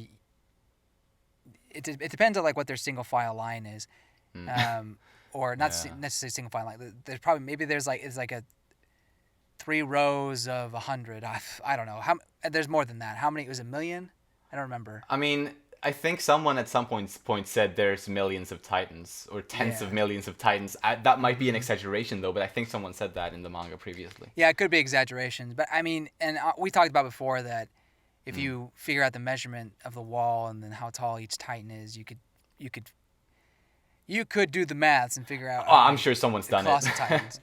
it depends on, like, what their single file line is. Mm. Um, or not Yeah. necessarily single file line. There's probably, maybe there's like, it's like a 3 rows of 100. I don't know. There's more than that. How many? It was a million? I don't remember. I mean, I think someone at some point said there's millions of titans or tens of Yeah. millions of titans. That might be an Hmm. exaggeration, though, but I think someone said that in the manga previously. Yeah, it could be exaggerations, but I mean, and we talked about before that if Mm. you figure out the measurement of the wall and then how tall each titan is, you could you could do the maths and figure out Oh, how I'm many sure someone's done it. cost of titans.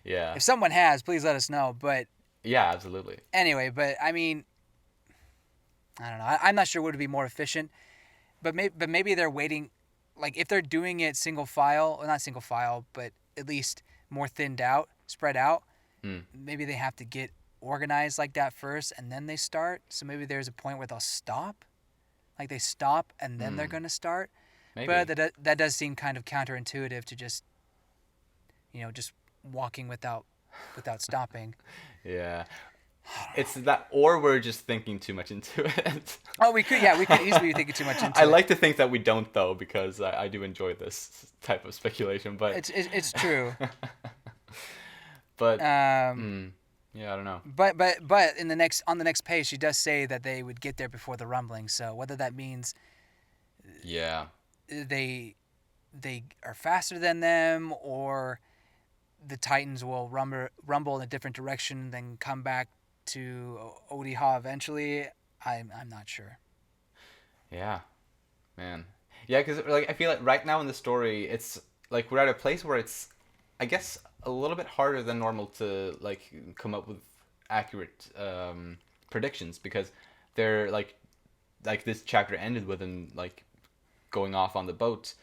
Yeah. If someone has, please let us know. But Yeah, absolutely. anyway, but I mean, I don't know. I'm not sure what would be more efficient, but maybe they're waiting. Like if they're doing it single file, or not single file, but at least more thinned out, spread out. Mm. Maybe they have to get organized like that first, and then they start. So maybe there's a point where they'll stop, like they stop and then they're Mm. gonna start. Maybe. But that does seem kind of counterintuitive to just just walking without stopping. Yeah. It's that, or we're just thinking too much into it. Oh, we could easily be thinking too much into I it. like to think that we don't, though, because I do enjoy this type of speculation. But It's true. but Um, yeah, I don't know. but in on the next page, she does say that they would get there before the rumbling. So whether that means Yeah. they are faster than them, or the Titans will rumble in a different direction, then come back to Odiha eventually. I'm not sure. Yeah, man. Yeah, because like I feel like right now in the story, it's like we're at a place where it's, I guess, a little bit harder than normal to like come up with accurate predictions, because they're like this chapter ended with them like going off on the boat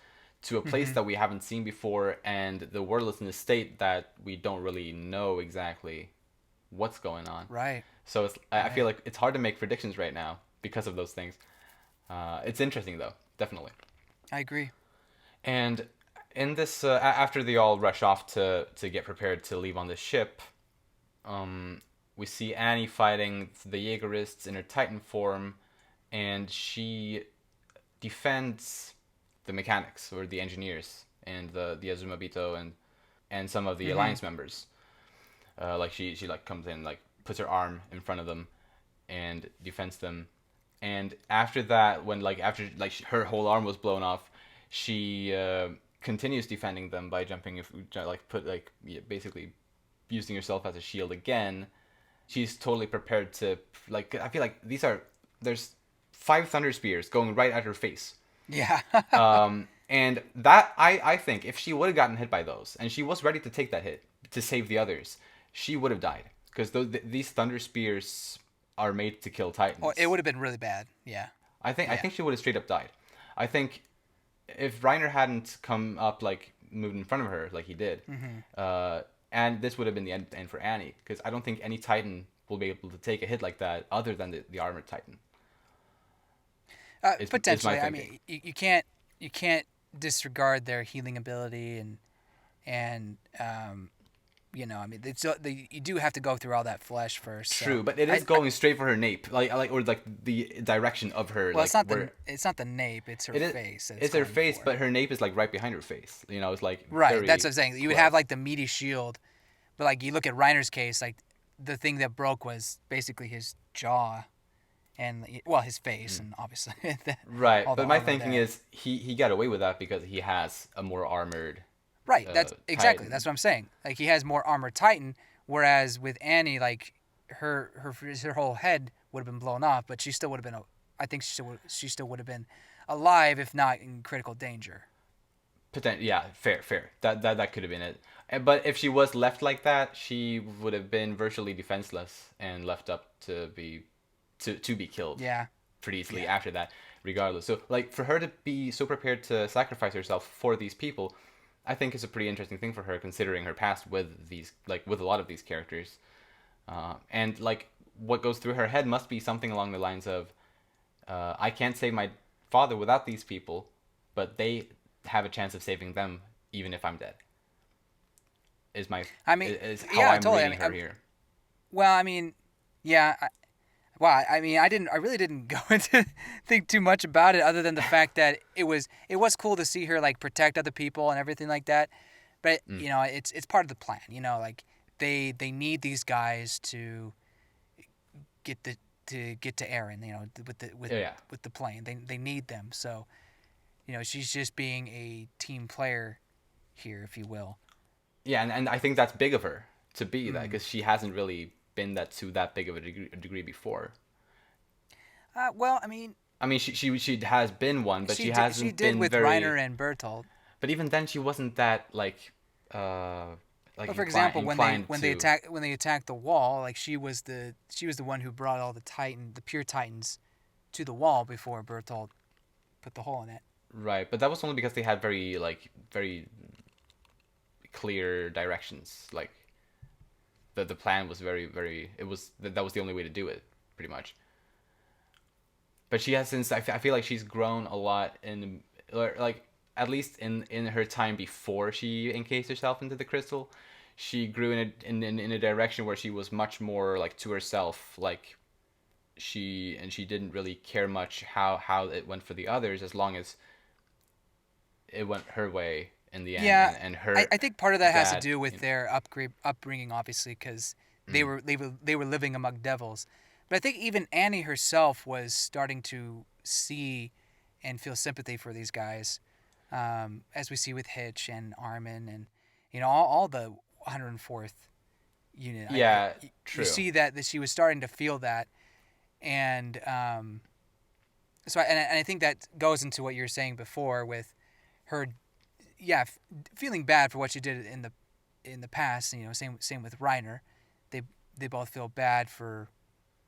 to a place Hmm. that we haven't seen before, and the world is in a state that we don't really know exactly what's going on. Right. So I feel Right. like it's hard to make predictions right now because of those things. It's interesting, though, definitely. I agree. And in this, after they all rush off to get prepared to leave on the ship, we see Annie fighting the Jaegerists in her Titan form, and she defends the mechanics or the engineers and the Azumabito and some of the Hmm. Alliance members. Like she like comes in, like puts her arm in front of them and defends them. And after that, when like after like her whole arm was blown off, she continues defending them by jumping, like put like basically using herself as a shield again. She's totally prepared to, like, I feel like there's 5 thunder spears going right at her face. Yeah. And that I think if she would have gotten hit by those and she was ready to take that hit to save the others, she would have died, because these thunder spears are made to kill Oh, it Titans. would have been really bad. Yeah. I Yeah. think she would have straight up died. I think if Reiner hadn't come up like moved in front of her like he did, Hmm. uh, and this would have been the end for Annie, because I don't think any Titan will be able to take a hit like that other than the armored Titan. Is my Potentially. I thinking. mean, you can't disregard their healing ability and I mean, you do have to go through all that flesh first. So True, but it is going straight for her nape, or like the direction of her, well, like where it's not the nape, it's her it is. face that it's It's her going face, for. but her nape is like right behind her face. You know, it's like Right. That's very what I'm saying. You would have close. like the meaty shield, but like you look at Reiner's case, like the thing that broke was basically his jaw and well, his face and obviously Right, all the but my armor thinking there. is he got away with that because he has a more armored Right. That's exactly. That's Titan. what I'm saying. Like he has more armor Titan, whereas with Annie, like her whole head would have been blown off, but she still would have been. I think she still would have been alive if not in critical danger. Yeah, fair. That could have been it. But if she was left like that, she would have been virtually defenseless and left up to be killed Yeah. pretty easily Yeah. after that, regardless. So like for her to be so prepared to sacrifice herself for these people, I think is a pretty interesting thing for her considering her past with these like with a lot of these characters. And like what goes through her head must be something along the lines of, I can't save my father without these people, but they have a chance of saving them even if I'm dead. I mean, Is how yeah, I'm totally. reading her here. Well, I mean, yeah. Well, I mean, I really didn't go into think too much about it, other than the fact that it was cool to see her like protect other people and everything like that. But Mm. it's part of the plan. Like they need these guys to get the to get to Aaron. Yeah. With the plane. They need them. So she's just being a team player here, if you will. Yeah, and I think that's big of her to be that Mm. because she hasn't really been that to that big of a degree before. Well, I mean, I mean, she has been one, but she she hasn't did been with very. Reiner and Bertolt. But even then, she wasn't that uh, But for example, inclined to. when they attacked the wall, like she was the one who brought all the pure Titans to the wall before Bertolt put the hole in it. Right, but that was only because they had very clear directions. Like the plan was very. It was that was the only way to do it, pretty much. But she has since I feel like she's grown a lot or like at least in her time before she encased herself into the crystal, she grew in a direction where she was much more like to herself, like she didn't really care much how it went for the others as long as it went her way in the end, Yeah, and her I think part of that has to dad, do with their upbringing, obviously, because mm, they were living among devils. But I think even Annie herself was starting to see and feel sympathy for these guys, as we see with Hitch and Armin and all the 104th unit. yeah, You true. see that she was starting to feel that, and and I think that goes into what you were saying before with her, yeah, feeling bad for what she did in the past. Same with Reiner. They they both feel bad for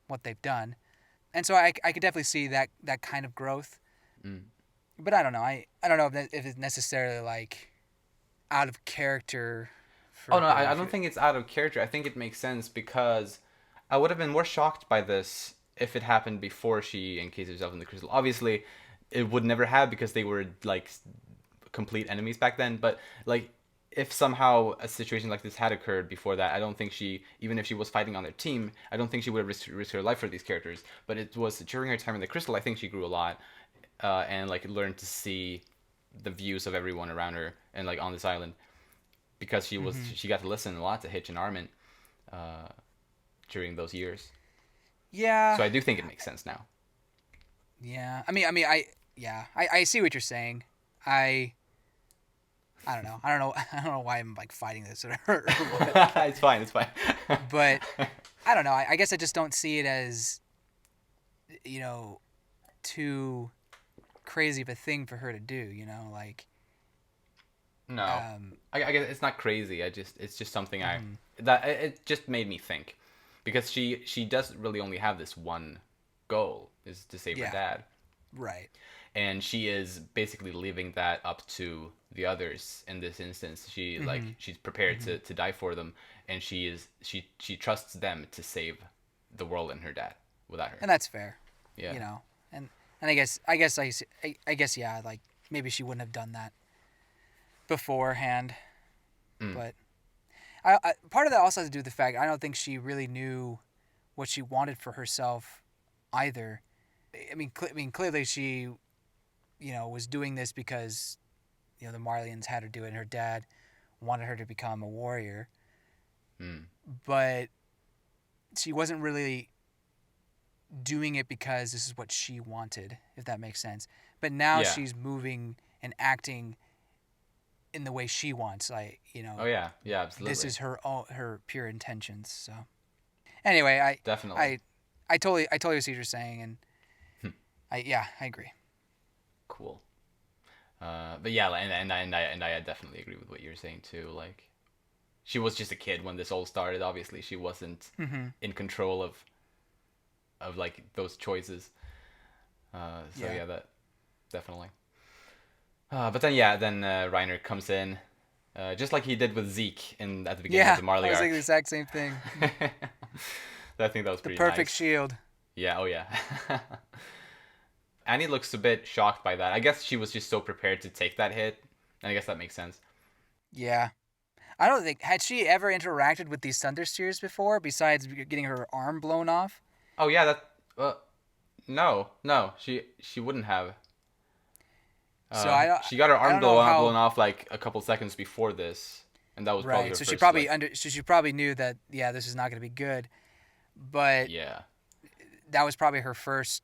what they've done, and so I could definitely see that kind of growth. Mm. But I don't know. I don't know if it's necessarily like out of character Oh for no, her. I don't think it's out of character. I think it makes sense because I would have been more shocked by this if it happened before she encased herself in the crystal. Obviously, it would never have because they were like complete enemies back then. But like, if somehow a situation like this had occurred before that, I don't think even if she was fighting on their team, I don't think she would have risked her life for these characters. But it was during her time in the crystal, I think she grew a lot, and like learned to see the views of everyone around her and like on this island because Mm-hmm. she got to listen a lot to Hitch and Armin uh, during those years. Yeah, So I do think it makes sense now. yeah. I see what you're saying. I I don't know. I don't know. I don't know why I'm like fighting this or what. It's fine. It's fine. But I don't know. I guess I just don't see it as you know too crazy of a thing for her to do. Like No, um, I guess it's not crazy. It's just something I mhm. that it just made me think because she does really only have this one goal, is to save her Yeah. dad, Right. and she is basically leaving that up to the others in this instance. She like Mm-hmm. she's prepared Mm-hmm. to die for them, and she trusts them to save the world and her dad without her. And that's fair. Yeah. You know. And I guess yeah, like maybe she wouldn't have done that beforehand, Mm. but part of that also has to do with the fact I don't think she really knew what she wanted for herself either. I mean, clearly she, was doing this because, the Marleyans had her do it, and her dad wanted her to become a warrior. Mm. But she wasn't really doing it because this is what she wanted, if that makes sense. But now Yeah. she's moving and acting in the way she wants. Like, Oh yeah. Yeah. this Absolutely. is her pure intentions. So anyway, Definitely. I totally see what you're saying, and I agree. Cool. But yeah, and I definitely agree with what you're saying too. Like, she was just a kid when this all started. Obviously, she wasn't Mm-hmm. in control of like those choices. So Yeah. yeah, that definitely. But then yeah, then Reiner comes in, just like he did with Zeke in at the beginning of Yeah, the I Marley was arc. thinking the exact same thing. I think that was The pretty perfect nice. shield. Yeah. Oh yeah. Annie looks a bit shocked by that. I guess she was just so prepared to take that hit, and I guess that makes sense. Yeah. I don't think had she ever interacted with these Thunder Spheres before, besides getting her arm blown off. Oh yeah, that. No, no, she wouldn't have. So I don't She got her I arm don't know blown how. off like a couple seconds before this, and that was probably Right. her So she first like. probably knew that this is not going to be good, but Yeah, that was probably her first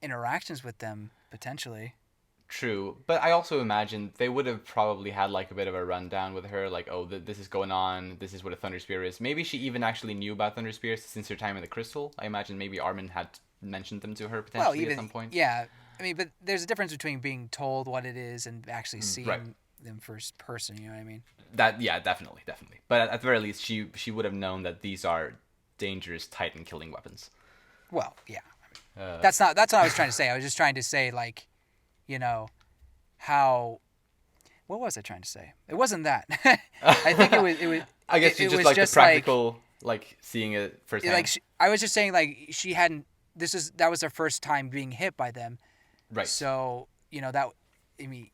interactions with them potentially. true. But I also imagine they would have probably had like a bit of a rundown with her, like, oh, this is going on. This is what a Thunder Spear is. Maybe she even actually knew about Thunder Spears since her time in the Crystal. I imagine maybe Armin had mentioned them to her Well, potentially at even some point. yeah. I mean, but there's a difference between being told what it is and actually Right. seeing them first person. You know what I mean? That yeah, definitely, definitely. But at the very least, she would have known that these are dangerous Titan killing weapons. Well, yeah. Uh, That's what I was trying to say. I was just trying to say like, you know, how. What was I trying to say? It wasn't that. I think it was. I guess you It just was like the just like practical, like seeing it firsthand. I was just saying like she hadn't. That was her first time being hit by them. Right. So that. I mean,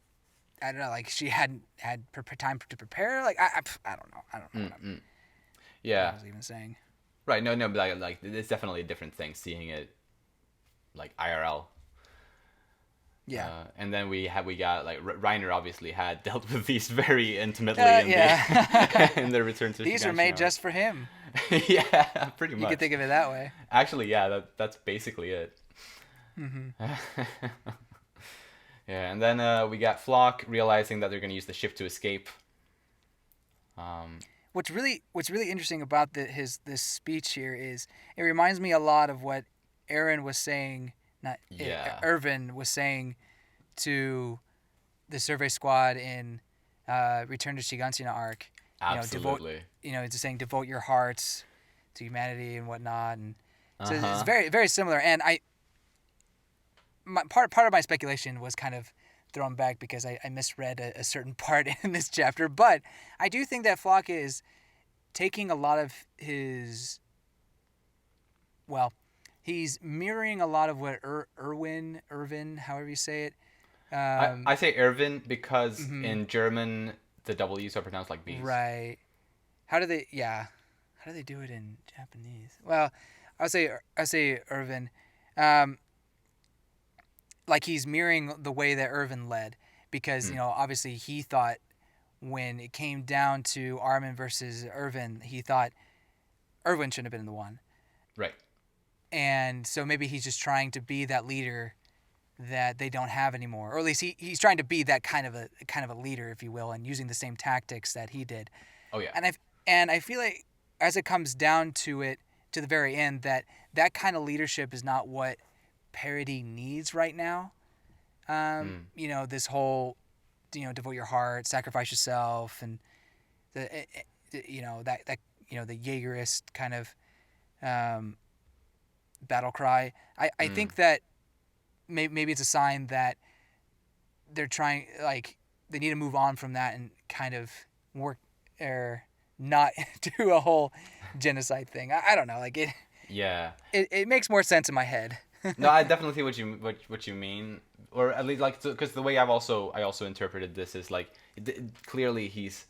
I don't know. Like she hadn't had time to prepare. Like I don't know. I don't know Mm-mm. what I Yeah. was even saying. Right. No. No. But like it's definitely a different thing seeing it like IRL. Yeah. And then we got like Reiner obviously had dealt with these very intimately Yeah. in the Return to These were Shiganshina made arc. just for him. Yeah, pretty You much. could think of it that way. Actually, yeah, that's basically it. Hmm. Yeah, and then we got Flock realizing that they're going to use the ship to escape. What's really interesting about this speech here is it reminds me a lot of what Aaron was saying, not Yeah. Irvin was saying to the survey squad in Return to Shigansina arc. Absolutely. It's saying devote your hearts to humanity and whatnot, and so it's Uh-huh. very very similar. And part of my speculation was kind of thrown back because I misread a certain part in this chapter, but I do think that Flock is taking a lot of he's mirroring a lot of what Irvin, however you say it. I say Irvin because Mhm. in German the W's are pronounced like B's. Right. How do they? Yeah. How do they do it in Japanese? Well, I say Irvin. Like he's mirroring the way that Irvin led, because obviously he thought when it came down to Armin versus Irvin, he thought Irvin shouldn't have been the one, Right. and so maybe he's just trying to be that leader that they don't have anymore, or at least he's trying to be that kind of a leader, if you will, and using the same tactics that he did. Oh yeah. And I feel like as it comes down to it, to the very end, that kind of leadership is not what parody needs right now. This whole, devote your heart, sacrifice yourself, and the, that the Jaegerist kind of um, battle cry. I Mm. think that maybe it's a sign that they're trying, like, they need to move on from that and kind of work or not do a whole genocide thing. I don't know. Like Yeah. it makes more sense in my head. No, I definitely see what you mean, or at least like because the way I also interpreted this is like clearly he's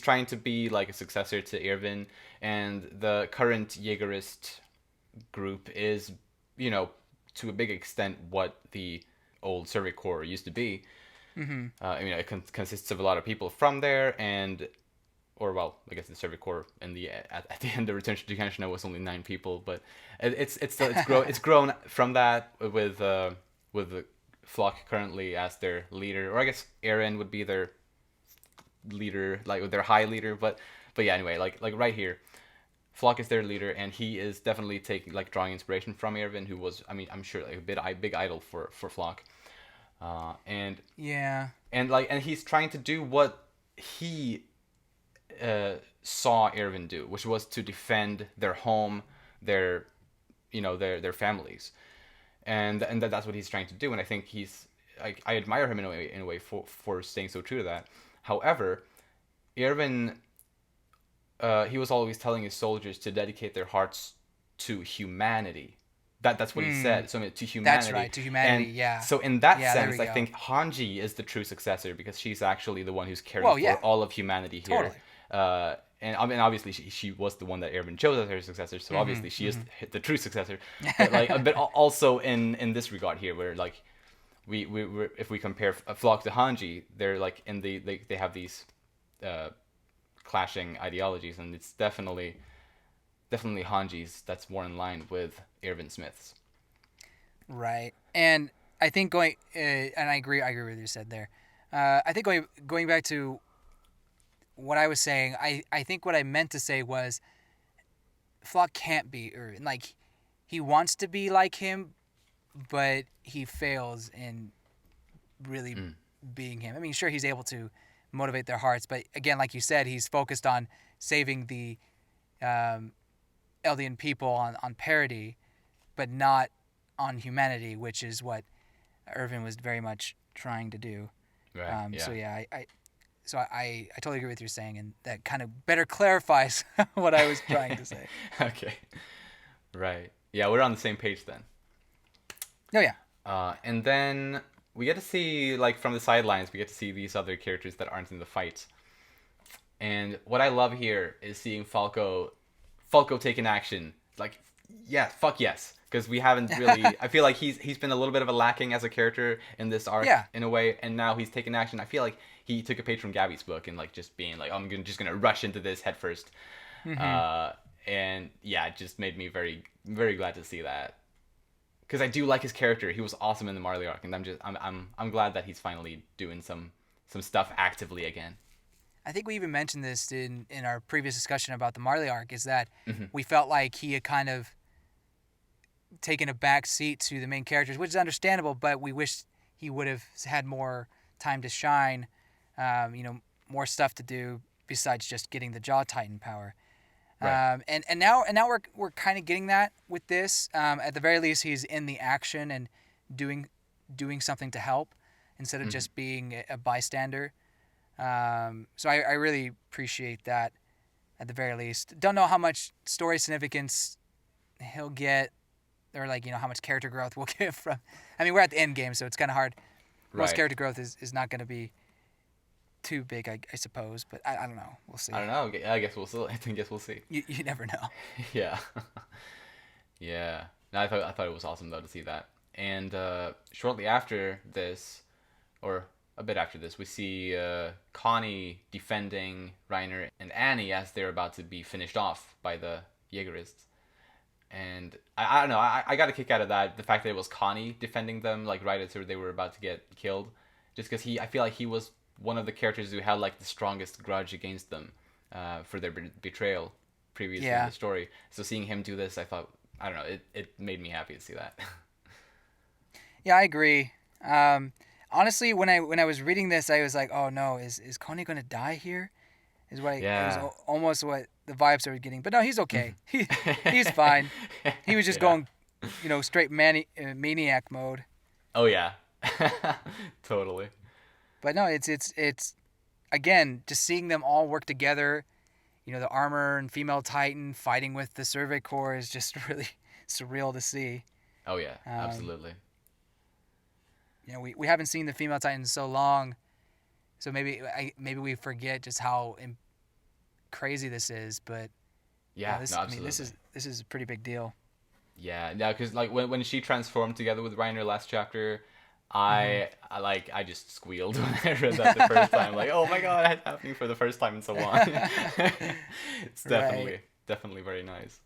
trying to be like a successor to Irvin, and the current Jaegerist group is, you know, to a big extent what the old Survey Corps used to be. Mm-hmm. I mean, it consists of a lot of people from there, and or well, I guess the Survey Corps in the at the end of Return to Dukanshina was only 9 people, but it's still it's grown from that with the Flock currently as their leader, or I guess Aaron would be their leader, like their high leader, but yeah, anyway, like right here, Flock is their leader, and he is definitely taking like drawing inspiration from Irvin, who was, I mean, I'm sure like big idol for Flock, uh, and Yeah. and he's trying to do what he saw Irvin do, which was to defend their home, their their families, and that's what he's trying to do. And I think I admire him in a way for staying so true to that. However, Irvin he was always telling his soldiers to dedicate their hearts to humanity. That's what he said. So I mean, to That's humanity. right. To humanity. And Yeah. so in that Yeah. There we sense, I go. think Hanji is the true successor because she's actually the one who's caring Well, for yeah. all of humanity here. Totally. And I mean, obviously, she was the one that Erwin chose as her successor, so Mm-hmm. obviously she is Mm-hmm. the true successor. But like, but also in this regard here, where like we if we compare Flock to Hanji, they're like in they have these uh, clashing ideologies, and it's definitely Hanji's that's more in line with Irvin Smith's. Right. And I think and I agree with what you said there. I think going back to what I was saying, I think what I meant to say was Flock can't be Irvin. Like, he wants to be like him, but he fails in really Mm. being him. I mean, sure, he's able to motivate their hearts, but again, like you said, he's focused on saving the um, Eldian people on parody, but not on humanity, which is what Irvin was very much trying to do. Right. So Yeah. yeah, I totally agree with what you're saying, and that kind of better clarifies what I was trying to say. Okay. Right. Yeah, we're on the same page then. Oh yeah. And then we get to see, like, from the sidelines, we get to see these other characters that aren't in the fight. And what I love here is seeing Falco taking action. Like, yeah, fuck yes, because we haven't really. I feel like he's been a little bit of a lacking as a character in this arc Yeah. in a way, and now he's taking action. I feel like he took a page from Gabby's book and like just being like, just gonna rush into this head first. Mm-hmm. And yeah, it just made me very very glad to see that because I do like his character. He was awesome in the Marley arc, and I'm glad that he's finally doing some stuff actively again. I think we even mentioned this in our previous discussion about the Marley arc, is that Mm-hmm. we felt like he had kind of taken a back seat to the main characters, which is understandable, but we wish he would have had more time to shine, more stuff to do besides just getting the Jaw Titan power. Right. And now we're kind of getting that with this. At the very least, he's in the action and doing something to help instead of Mm-hmm. just being a bystander. So I really appreciate that. At the very least, don't know how much story significance he'll get, or like how much character growth we'll get from. I mean, we're at the end game, so it's kind of hard. Most Right. character growth is not going to be too big, I suppose. But I don't know. We'll see. I don't know. I guess we'll see. I guess we'll see. You never know. Yeah. Yeah. No, I thought it was awesome though to see that. And shortly after this, or a bit after this, we see Connie defending Reiner and Annie as they're about to be finished off by the Jaegerists. And I don't know, I got a kick out of that. The fact that it was Connie defending them, like right as they were about to get killed, just because I feel like he was one of the characters who had like the strongest grudge against them for their betrayal previously in Yeah. the story. So seeing him do this, I thought, I don't know, it made me happy to see that. Yeah, I agree. Honestly, when I was reading this, I was like, oh no, is Connie going to die here? Is what it was Yeah. almost what the vibes I was getting. But no, he's okay. He's fine. He was just Yeah. going, straight maniac mode. Oh yeah. Totally. But no, it's again just seeing them all work together. The armor and female Titan fighting with the Survey Corps is just really surreal to see. Oh yeah, Um, absolutely. we haven't seen the female Titan in so long, so maybe we forget just how crazy this is. But Yeah, no, this absolutely. is a pretty big deal. Yeah, yeah, because like when she transformed together with Reiner last chapter, Hmm. I just squealed when I read that the first time. Like, oh my god, it's happening for the first time in so long. It's Right. definitely very nice.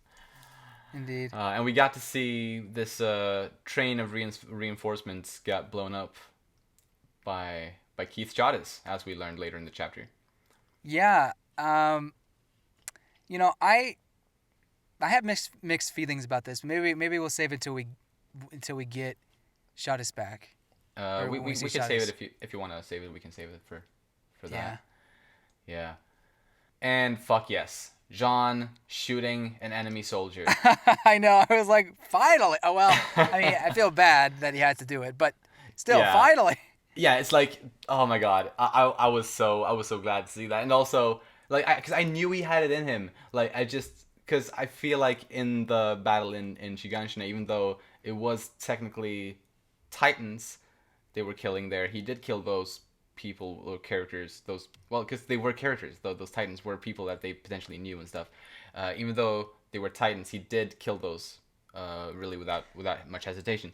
Indeed. And we got to see this train of reinforcements got blown up by Keith Jadis, as we learned later in the chapter. Yeah. I have mixed feelings about this. Maybe we'll save it until we get Shadis back, or We, when we we, see we could save it Shadis. if you want to save it. We can save it for Yeah. that. Yeah. And fuck yes, Jean shooting an enemy soldier. I know. I was like, finally. Oh well. I mean, I feel bad that he had to do it, but still, Yeah, finally. yeah. It's like, oh my god, I was so glad to see that, and also like because I knew he had it in him. Like I just because I feel like in the battle in Shiganshina, even though it was technically Titans they were killing there, he did kill those people or characters. Those well, because they were characters. Though those Titans were people that they potentially knew and stuff. Even though they were Titans, he did kill those really without much hesitation.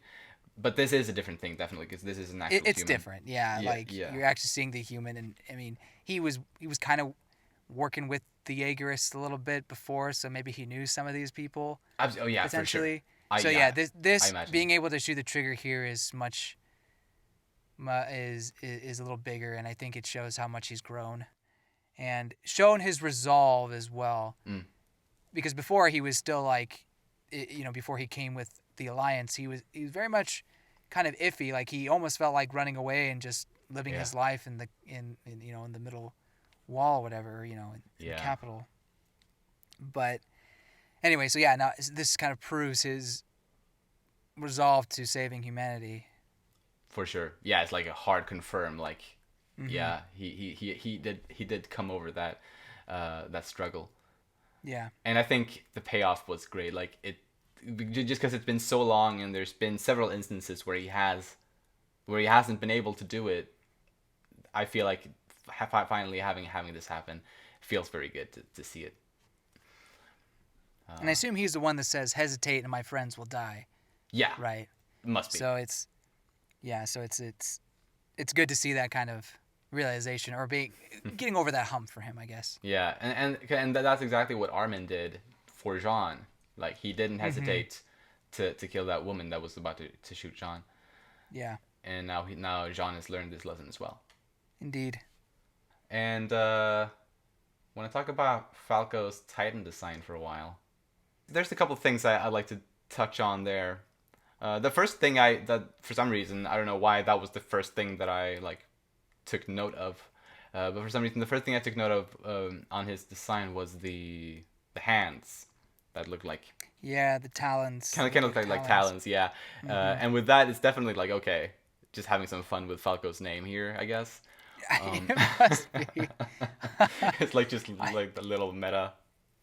But this is a different thing, definitely, because this is an actual It's human. different. Yeah, Yeah, like yeah. you're actually seeing the human, and I mean, he was kind of working with the Jaegerists a little bit before, so maybe he knew some of these people Oh yeah, for sure. potentially. I So yeah, yeah, this I this imagine. being able to shoot the trigger here is is a little bigger, and I think it shows how much he's grown and shown his resolve as well. Mm, Because before he was still like, before he came with the alliance, he was very much kind of iffy. Like he almost felt like running away and just living yeah, his life in the middle wall, whatever, in the yeah, capital. But anyway, so yeah, now this kind of proves his resolve to saving humanity. for sure. Yeah, it's like a hard confirm. Like, Hmm. yeah, he did come over that that struggle. Yeah. And I think the payoff was great. Like it, just because it's been so long, and there's been several instances where he hasn't been able to do it. I feel like finally having this happen feels very good to see it. And I assume he's the one that says, "Hesitate, and my friends will die." Yeah, Right. must be. So it's good to see that kind of realization or being getting over that hump for him, I guess. Yeah, and that's exactly what Armin did for Jean. Like he didn't Hmm. hesitate to kill that woman that was about to shoot Jean, Yeah, and now Jean has learned this lesson as well. indeed. And want to talk about Falco's Titan design for a while. There's a couple things I'd like to touch on there. The first thing that for some reason I don't know why that was the first thing that I like took note of, but for some reason the first thing I took note of on his design was the hands that looked like Yeah, the talons. They kind look of like like talons. talons, yeah. Hmm. And with that, it's definitely like okay, just having some fun with Falco's name here, I guess. Um, It must be. it's like just I, like the little meta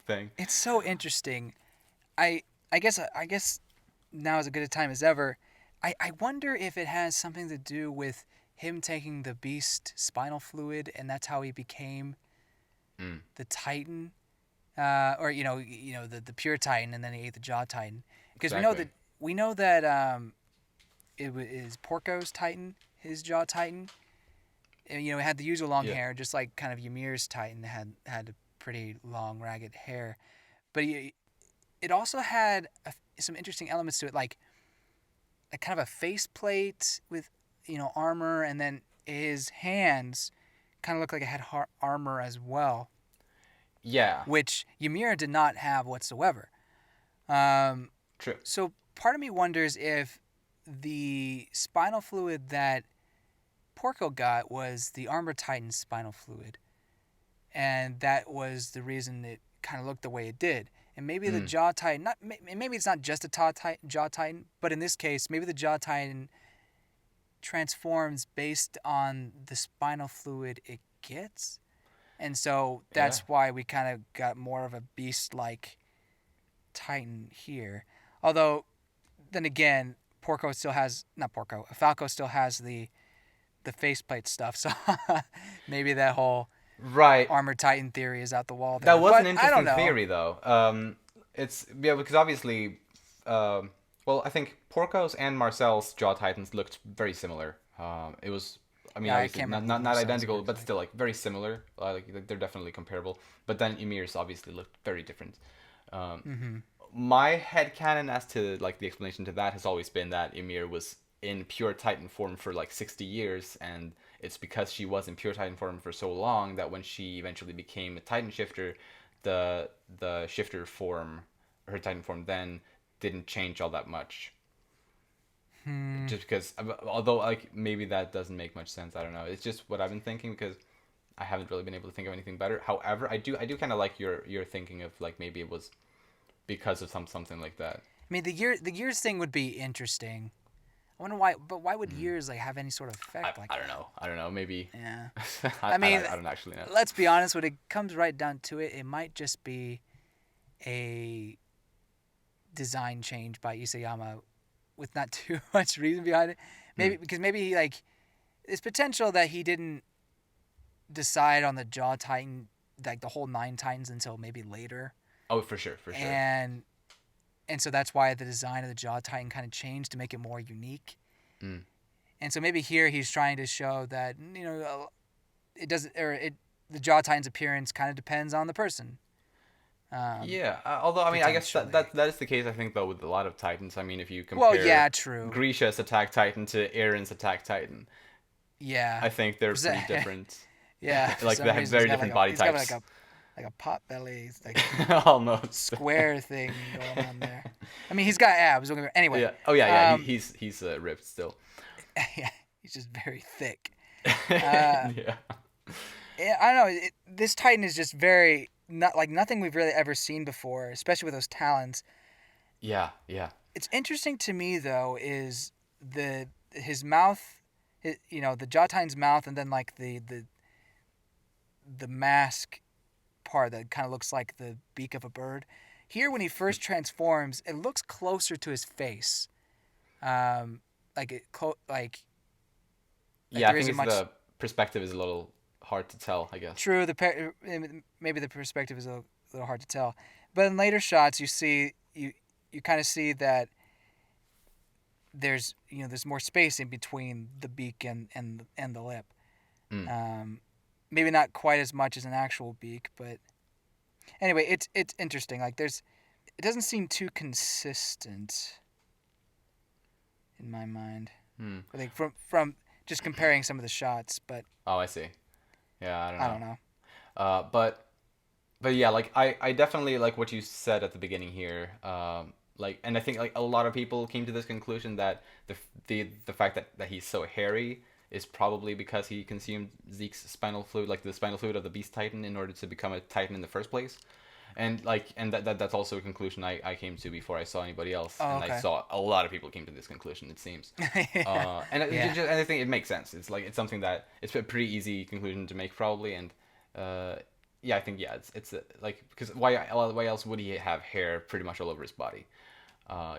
thing. it's so interesting. I guess now is as good a time as ever. I wonder if it has something to do with him taking the beast spinal fluid, and that's how he became Mm, the Titan, or the pure Titan, and then he ate the Jaw Titan. Because exactly. we know that is Porco's Titan, his Jaw Titan. And, it had the usual long Yeah. hair, just like kind of Ymir's Titan had a pretty long, ragged hair. But it also had some interesting elements to it, like a kind of a faceplate with armor, and then his hands kind of looked like it had armor as well, Yeah. which Ymir did not have whatsoever. Um, True. so part of me wonders if the spinal fluid that Porco got was the Armor Titan's spinal fluid, and that was the reason it kind of looked the way it did. And maybe the Mm. jaw titan, maybe it's not just a jaw titan, but in this case, maybe the jaw titan transforms based on the spinal fluid it gets. And so Yeah. that's why we kind of got more of a beast-like titan here. Although, then again, Falco still has the faceplate stuff. So maybe that whole Right. armored titan theory is out the wall That there. was an But I don't interesting know. theory, though. It's yeah, because obviously, well, I think Porco's and Marcel's Jaw Titans looked very similar. It was, I mean, Yeah, I obviously can't not remember not, what not Marcel's identical, looks but like. still like very similar. Like they're definitely comparable. But then Ymir's obviously looked very different. Um, Mm-hmm. my headcanon as to like the explanation to that has always been that Ymir was in pure Titan form for like 60 years, and it's because she was in pure Titan form for so long that when she eventually became a Titan shifter, the shifter form, her Titan form, then didn't change all that much. Hmm. Just because, although like maybe that doesn't make much sense. I don't know. It's just what I've been thinking because I haven't really been able to think of anything better. However, I do kind of like your thinking of like maybe it was because of something like that. I mean, the years thing would be interesting. I wonder why, but why would years like have any sort of effect like I don't that? know. I don't know. Maybe Yeah. I, I I, mean, don't, I don't actually know. let's be honest. When it comes right down to it, it might just be a design change by Isayama with not too much reason behind it. Hmm. Maybe because maybe he like there's potential that he didn't decide on the jaw titan like the whole nine titans until maybe later, Oh, for sure, for sure. and so that's why the design of the jaw titan kind of changed to make it more unique. Mm. And so maybe here he's trying to show that it doesn't or it the jaw titan's appearance kind of depends on the person. Um, Yeah. Although I mean, I guess that, Potentially. that that is the case. I think though with a lot of Titans. I mean, if you Well, compare yeah, true. Grisha's Attack Titan to Aaron's Attack Titan, Yeah. I think they're pretty different. Yeah, for Like they some have reason he's very got like different a body he's got types. like a pot belly, it's like Almost. square thing going on there. I mean, he's got abs. Anyway, Yeah. Oh yeah, yeah. um, He's ripped still. yeah, he's just very thick. Uh, Yeah. I don't know. This Titan is just very not like nothing we've really ever seen before, especially with those talons. Yeah. Yeah. It's interesting to me though is his mouth, the jaw Titan's mouth, and then like the mask part that kind of looks like the beak of a bird. Here, when he first transforms, it looks closer to his face. Like Yeah. I there think isn't it's much. the perspective is a little hard to tell. I guess. True, maybe the perspective is a little hard to tell, but in later shots, you kind of see that there's more space in between the beak and the lip. Mm. Maybe not quite as much as an actual beak, but anyway, it's interesting. Like it doesn't seem too consistent in my mind. Hmm. I think from just comparing some of the shots, but Oh, I see. Yeah, I don't I know. don't know. But yeah, like I definitely like what you said at the beginning here. Like, and I think like a lot of people came to this conclusion that the fact that he's so hairy is probably because he consumed Zeke's spinal fluid, like the spinal fluid of the Beast Titan, in order to become a Titan in the first place. And like, and that's also a conclusion I came to before I saw anybody else, Oh, and I okay. saw a lot of people came to this conclusion. It seems. Yeah. And I think it makes sense. It's like it's something that it's a pretty easy conclusion to make probably, and yeah, I think yeah, it's like because why else would he have hair pretty much all over his body,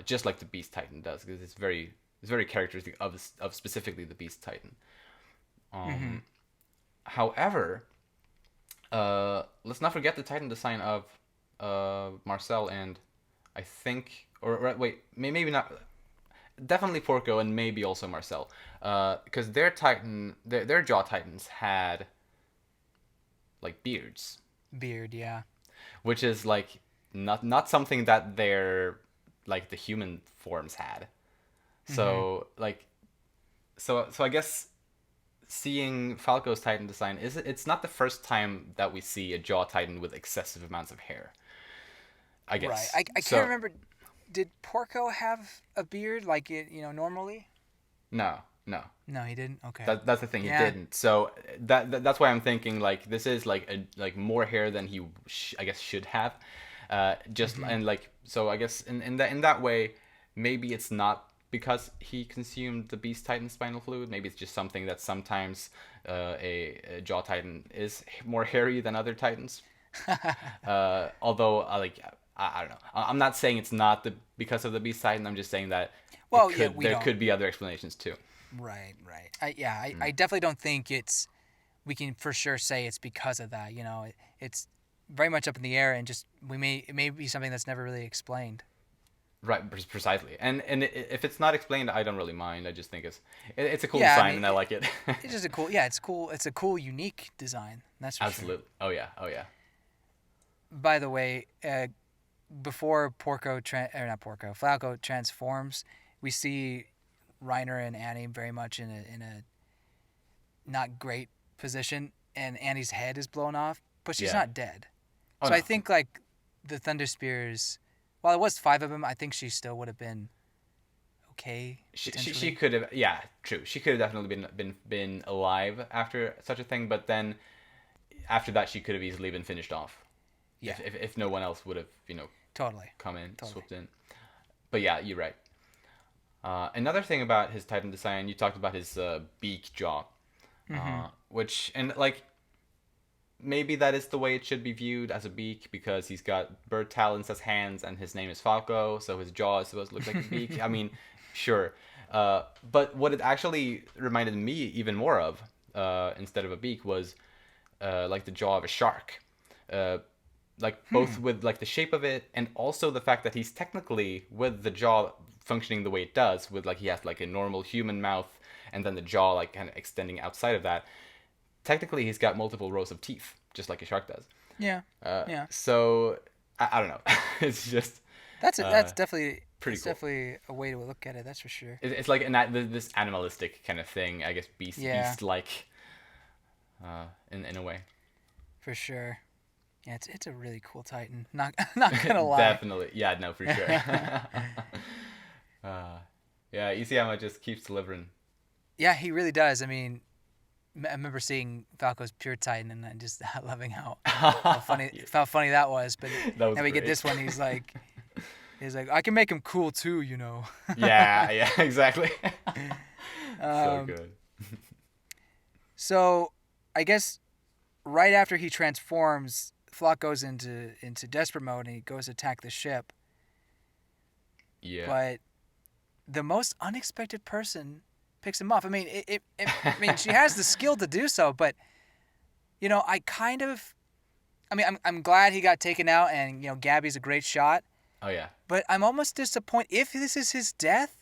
just like the Beast Titan does, because it's very characteristic of specifically the Beast Titan. Mm-hmm. However, let's not forget the Titan design of Marcel and I think or wait maybe not definitely Porco and maybe also Marcel, because their jaw titans had like beards, Beard, yeah. which is like not something that their like the human forms had. Mm-hmm. So like so I guess seeing Falco's Titan design it's not the first time that we see a jaw titan with excessive amounts of hair. I Right. guess I can't so. remember. Did Porco have a beard like it normally? No, No. No, he didn't. Okay. That's the thing. He Yeah. didn't. So that's why I'm thinking like this is like more hair than he I guess should have. Just Mm-hmm. and like so I guess in that way maybe it's not because he consumed the Beast Titan spinal fluid. Maybe it's just something that sometimes a Jaw Titan is more hairy than other Titans. Although I don't know. I'm not saying it's not because of the Beast Titan. I'm just saying that Well, yeah, we there don't. could be other explanations too. Right, right. I definitely don't think it's. We can for sure say it's because of that. It's very much up in the air, and just it may be something that's never really explained. Right, precisely. And if it's not explained, I don't really mind. I just think it's a cool Yeah, I design mean, and I like it. it's just a cool. Yeah, it's cool. It's a cool, unique design. That's for sure. Absolutely. Oh yeah. Oh yeah. By the way, before Falco transforms, we see Reiner and Annie very much in a not great position, and Annie's head is blown off, but she's Yeah. not dead. Oh So no. I think like the Thunder Spears, while it was 5 of them, I think she still would have been okay She potentially. could have, yeah, true. She could have definitely been alive after such a thing, but then after that she could have easily been finished off. Yeah, If no one else would have, totally, come in, totally. swooped in. But yeah, you're right. Another thing about his Titan design, you talked about his beak jaw, Mm-hmm. which and like maybe that is the way it should be viewed as a beak because he's got bird talons as hands and his name is Falco, so his jaw is supposed to look like a beak. I mean, sure. But what it actually reminded me even more of, instead of a beak, was like the jaw of a shark. Uh, like both Hmm. with like the shape of it and also the fact that he's technically with the jaw functioning the way it does, with like he has like a normal human mouth and then the jaw like kind of extending outside of that. Technically, he's got multiple rows of teeth, just like a shark does. Yeah, yeah. So I don't know. It's just That's definitely pretty cool. a way to look at it. That's for sure. It's like this animalistic kind of thing, I guess, Yeah, beast like, in a way. for sure. Yeah, it's a really cool Titan. Not gonna lie. Definitely, yeah, no, for sure. uh, yeah, Isayama just keeps delivering. Yeah, he really does. I mean, I remember seeing Falco's Pure Titan and then just loving Yeah, how funny that was. But that was now we get great. this one. He's like, I can make him cool too, Yeah, yeah, exactly. So um, good. so I guess right after he transforms, Flock goes into desperate mode and he goes to attack the ship. Yeah. But the most unexpected person picks him off. I mean, I mean, she has the skill to do so, but I kind of, I mean, I'm glad he got taken out, and Gabby's a great shot, Oh yeah. but I'm almost disappointed. If this is his death,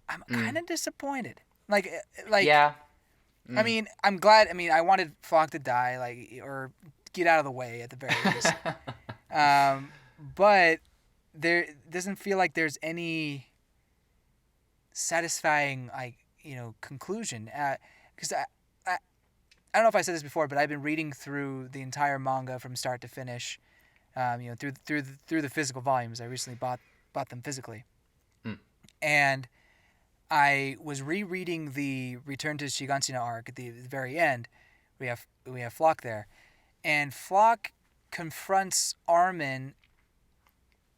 I'm kind of disappointed. Like, Yeah. I mean, I'm glad. I mean, I wanted Flock to die, like, or get out of the way at the very least. But there doesn't feel like there's any satisfying, like, conclusion. Because I don't know if I said this before, but I've been reading through the entire manga from start to finish. Through the physical volumes. I recently bought them physically, Mm. and I was rereading the Return to Shigansina arc at the very end. We have Flock there, and Flock confronts Armin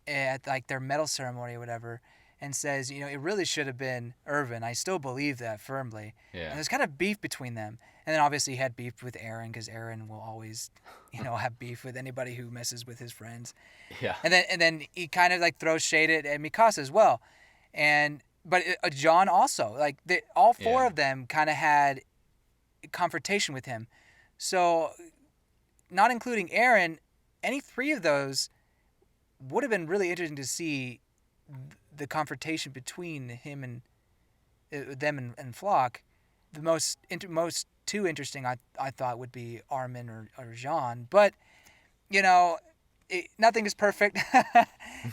at like their medal ceremony or whatever, and says, it really should have been Irvin. I still believe that firmly. Yeah. And there's kind of beef between them. And then obviously he had beef with Eren because Eren will always, have beef with anybody who messes with his friends. Yeah. And then he kind of like throws shade at Mikasa as well. But John also, like all four Yeah. of them kind of had confrontation with him. So not including Eren, any three of those would have been really interesting to see the confrontation between him and them and Flock. The most two interesting I thought would be Armin or Jean, but nothing is perfect,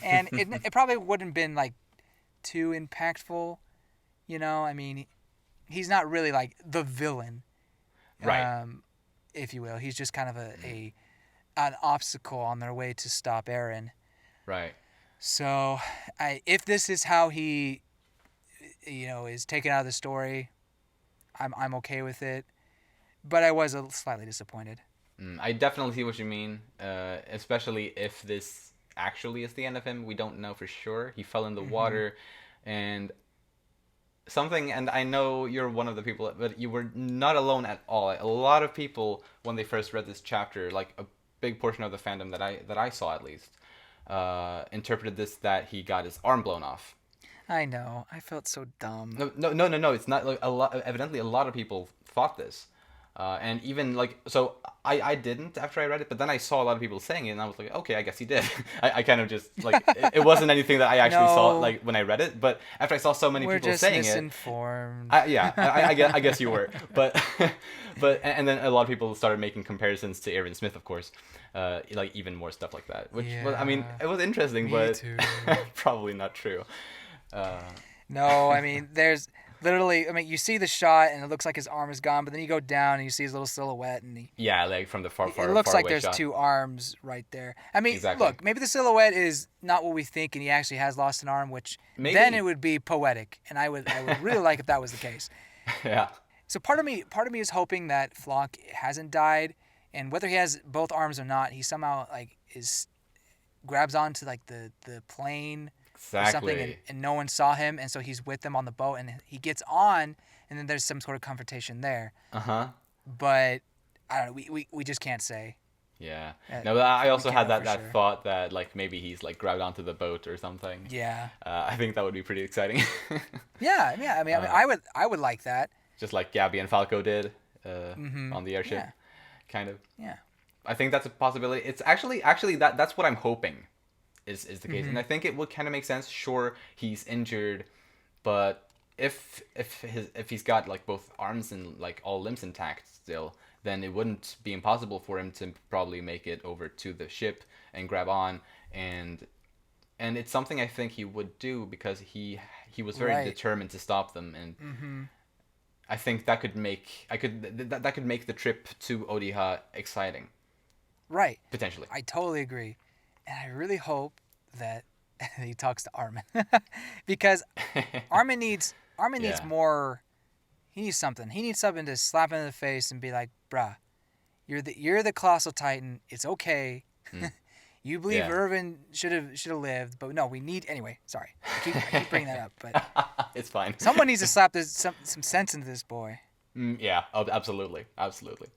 and it probably wouldn't have been like too impactful. I mean, he's not really like the villain, Right. if you will. He's just kind of an obstacle on their way to stop Eren. Right. So, if this is how he, is taken out of the story, I'm okay with it, but I was slightly disappointed. I definitely see what you mean, especially if this actually is the end of him. We don't know for sure. He fell in the Hmm. water, and something. And I know you're one of the people, but you were not alone at all. A lot of people, when they first read this chapter, like a big portion of the fandom that I saw at least, interpreted this that he got his arm blown off. I know. I felt so dumb. No, no, no, no, no. It's not like a lot. Evidently, a lot of people thought this, and even like so. I didn't after I read it, but then I saw a lot of people saying it, and I was like, okay, I guess he did. I kind of just like it wasn't anything that I actually saw No, like when I read it, but after I saw so many we're people just saying it, misinformed. I guess you were, but and then a lot of people started making comparisons to Aaron Smith, of course, like even more stuff like that, which was, I mean, Yeah, it was interesting, me but too. probably not true. Uh, No, I mean, there's literally. I mean, you see the shot and it looks like his arm is gone, but then you go down and you see his little silhouette, and yeah, like from the far, it far, looks far like away there's shot. two arms right there. I mean, Exactly. look, maybe the silhouette is not what we think, and he actually has lost an arm, which then Maybe. it would be poetic, and I would really like if that was the case. Yeah. So part of me is hoping that Flock hasn't died, and whether he has both arms or not, he somehow like is grabs onto like the plane or something, Exactly. and no one saw him, and so he's with them on the boat, and he gets on, and then there's some sort of confrontation there. Uh-huh. But I don't know. We just can't say. Yeah. Uh, No, but I we also can't had know that for that sure. thought that like maybe he's like grabbed onto the boat or something. Yeah. I think that would be pretty exciting. Yeah. Yeah. I mean, Uh, I would like that. just like Gabby and Falco did Mm-hmm. on the airship, Yeah. kind of. Yeah. I think that's a possibility. It's actually that's what I'm hoping is the case, Mm-hmm. and I think it would kind of make sense. Sure, he's injured, but if he's got like both arms and like all limbs intact still, then it wouldn't be impossible for him to probably make it over to the ship and grab on, and it's something I think he would do because he was very Right. determined to stop them, and Mm-hmm. I think that could make that could make the trip to Odiha exciting Right. potentially. I totally agree, and I really hope that he talks to Armin because Armin needs Yeah. more. He needs something. He needs something to slap him in the face and be like, "Bruh, you're the colossal titan. It's okay. Mm. You believe Yeah. Irvin should have lived, but no, we need anyway. Sorry, I keep bringing that up, but It's fine. someone needs to slap some sense into this boy. Yeah, absolutely, absolutely.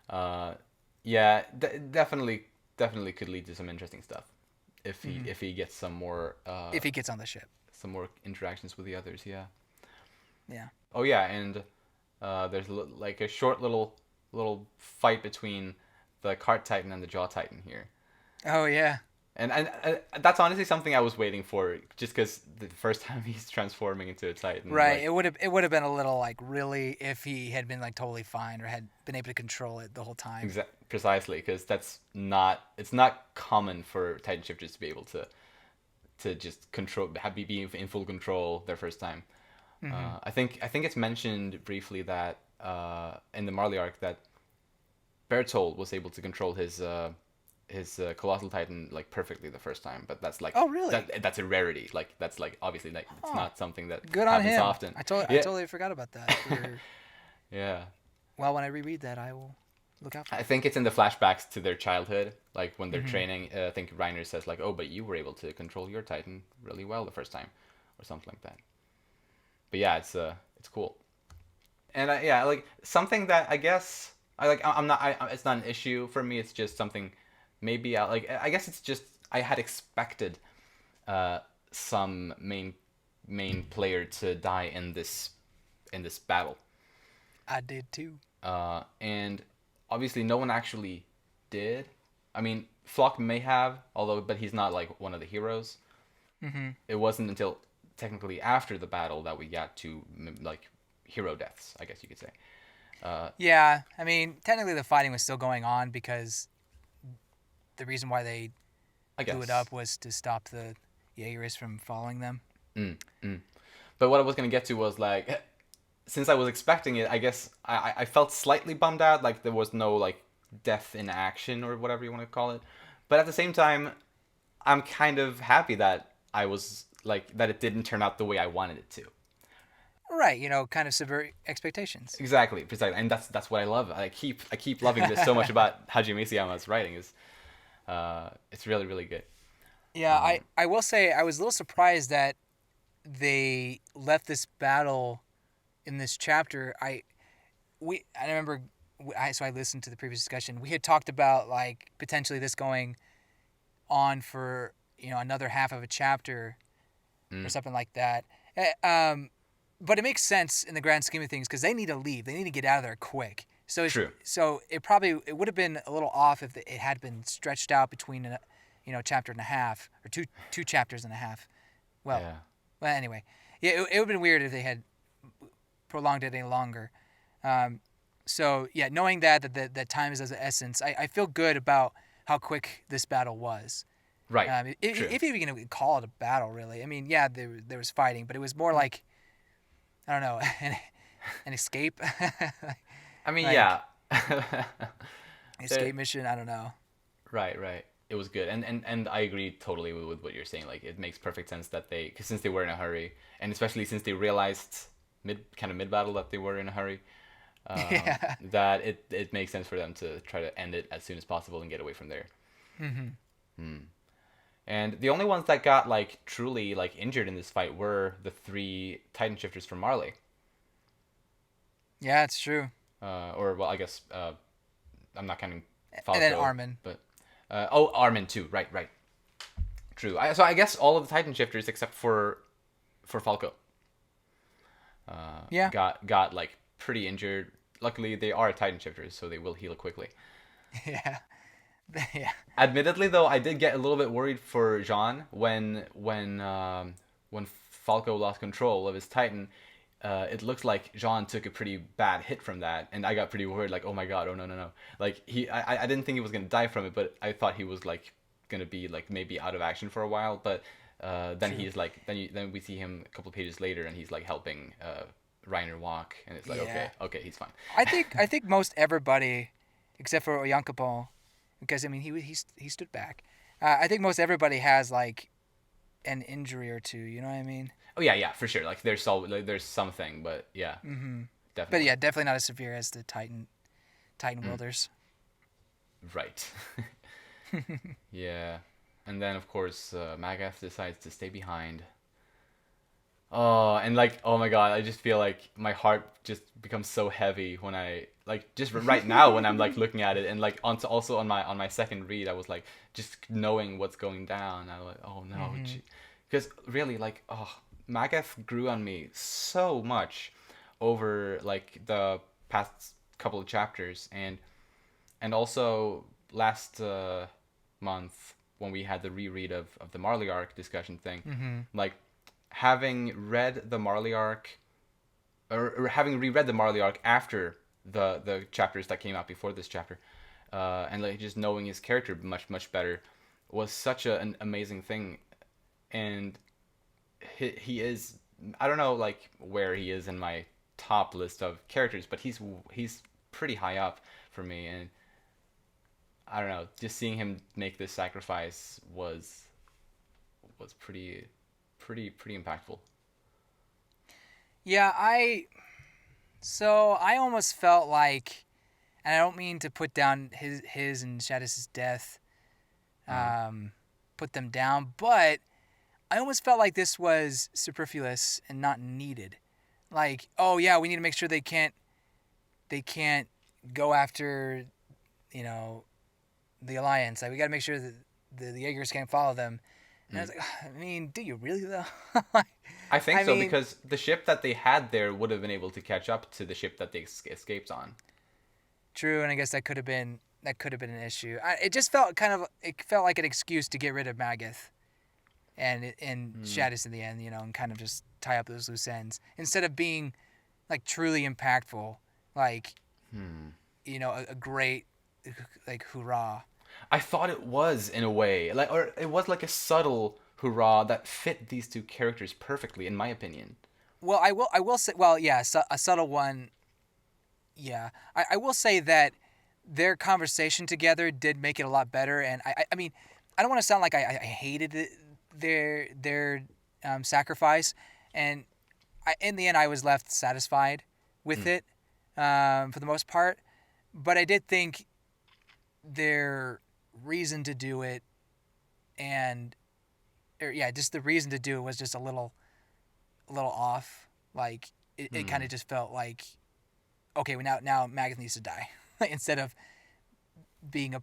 Uh, yeah, definitely could lead to some interesting stuff if he gets If he gets on the ship, some more interactions with the others. Yeah. yeah. Oh yeah, and there's like a short little fight between the Cart Titan and the Jaw Titan here. Oh yeah, And that's honestly something I was waiting for, just because the first time he's transforming into a Titan. right. Like, It would have been a little like really if he had been like totally fine or had been able to control it the whole time. precisely, because it's not common for Titan shifters to be able to just be in full control their first time. I think it's mentioned briefly that in the Marley arc that Bertold was able to control his colossal titan like perfectly the first time, but that's like Oh really? that's a rarity. Like that's like obviously like it's Huh. not something that Good on happens him. often. I Yeah. totally forgot about that. Yeah. Well, when I reread that, I will look out for I it. think it's in the flashbacks to their childhood, like when they're Mhm. training. I think Reiner says like, "Oh, but you were able to control your Titan really well the first time," or something like that. But yeah, it's cool, and yeah, like something that I guess I like. I'm not. It's not an issue for me. It's just something. Maybe I like. I guess it's just I had expected some main player to die in this battle. I did too. And obviously no one actually did. I mean, Flock may have, but he's not like one of the heroes. Mhm. It wasn't until technically after the battle that we got to like hero deaths, I guess you could say. Yeah, I mean, technically the fighting was still going on because the reason why they I guess. blew it up was to stop the Jaegerists from following them. But what I was gonna get to was like, since I was expecting it, I guess I felt slightly bummed out. Like there was no like death in action or whatever you want to call it. But at the same time, I'm kind of happy that I was like that it didn't turn out the way I wanted it to. Right, kind of subvert expectations. Exactly, precisely, and that's what I love. I keep loving this so much about Hajime Isayama's writing. Is It's really really good. Yeah, I will say I was a little surprised that they left this battle in this chapter. I remember I listened to the previous discussion. We had talked about like potentially this going on for another half of a chapter or Mm, something like that. But it makes sense in the grand scheme of things because they need to leave. They need to get out of there quick. true. So it would have been a little off if it had been stretched out between chapter and a half or two chapters and a half. Well, Yeah. anyway, yeah, it would have been weird if they had prolonged it any longer. Um, so yeah, knowing that time is of the essence, I feel good about how quick this battle was. Right. True. If you're gonna call it a battle, really, I mean, yeah, there was fighting, but it was more like I don't know, an escape, I mean, like yeah. escape mission. I don't know. Right, right. It was good, and I agree totally with what you're saying. Like, it makes perfect sense that cause since they were in a hurry, and especially since they realized mid battle that they were in a hurry, Yeah. that it makes sense for them to try to end it as soon as possible and get away from there. Hmm. And the only ones that got like truly like injured in this fight were the three Titan shifters from Marley, Yeah, it's true. or well, I guess I'm not counting And then Falco, Armin. but Armin too. Right, right. True. So I guess all of the Titan shifters except for Falco Yeah. got like pretty injured. Luckily, they are Titan shifters, so they will heal quickly. Yeah. Yeah. Admittedly, though, I did get a little bit worried for Jean when Falco lost control of his Titan. It looked like Jean took a pretty bad hit from that, and I got pretty worried. Like, oh my god, oh no no no! Like I didn't think he was gonna die from it, but I thought he was like gonna be like maybe out of action for a while. But then True. he's like then we see him a couple pages later, and he's like helping Reiner walk, and it's like Yeah. okay, he's fine. I think most everybody, except for Oyankapo, because I mean he stood back. I think most everybody has like an injury or two. You know what I mean? Oh yeah, yeah, for sure. Like there's something, but yeah, Mm-hmm. But definitely yeah, definitely not as severe as the Titan wielders. right. Yeah, and then of course Magath decides to stay behind. Oh, and like, oh my God, I just feel like my heart just becomes so heavy when I like just right now when I'm like looking at it, and like also on my second read, I was like just knowing what's going down. I was like, oh no, Mm-hmm. because really like, oh, Magath grew on me so much over like the past couple of chapters, and also last month when we had the reread of the Marley arc discussion thing, Mm-hmm. like having read the Marley arc or having reread the Marley arc after the chapters that came out before this chapter, and like just knowing his character much better was such an amazing thing, and he is, I don't know like where he is in my top list of characters, but he's pretty high up for me, and I don't know, just seeing him make this sacrifice was pretty impactful. Yeah, I almost felt like, and I don't mean to put down his and Shadis's death, Mm. put them down, but I almost felt like this was superfluous and not needed. Like, oh yeah, we need to make sure they can't go after, you know, the alliance. Like we got to make sure that the Jaegers can't follow them. And I was like, I mean, do you really though? I think I so mean, because the ship that they had there would have been able to catch up to the ship that they escaped on. true, and I guess that could have been an issue. It just felt like an excuse to get rid of Magath and Hmm. Shadis in the end, and kind of just tie up those loose ends instead of being like truly impactful, like Hmm. a great like hurrah. I thought it was in a way, like, or it was like a subtle hurrah that fit these two characters perfectly, in my opinion. Well, I will say, well, yeah, a subtle one. Yeah, I will say that their conversation together did make it a lot better, and I mean, I don't want to sound like I hated their sacrifice, and in the end, I was left satisfied with it for the most part. But I did think their reason to do it just the reason to do it was just a little off. Like it kind of just felt like, okay, well, now Magus needs to die instead of being a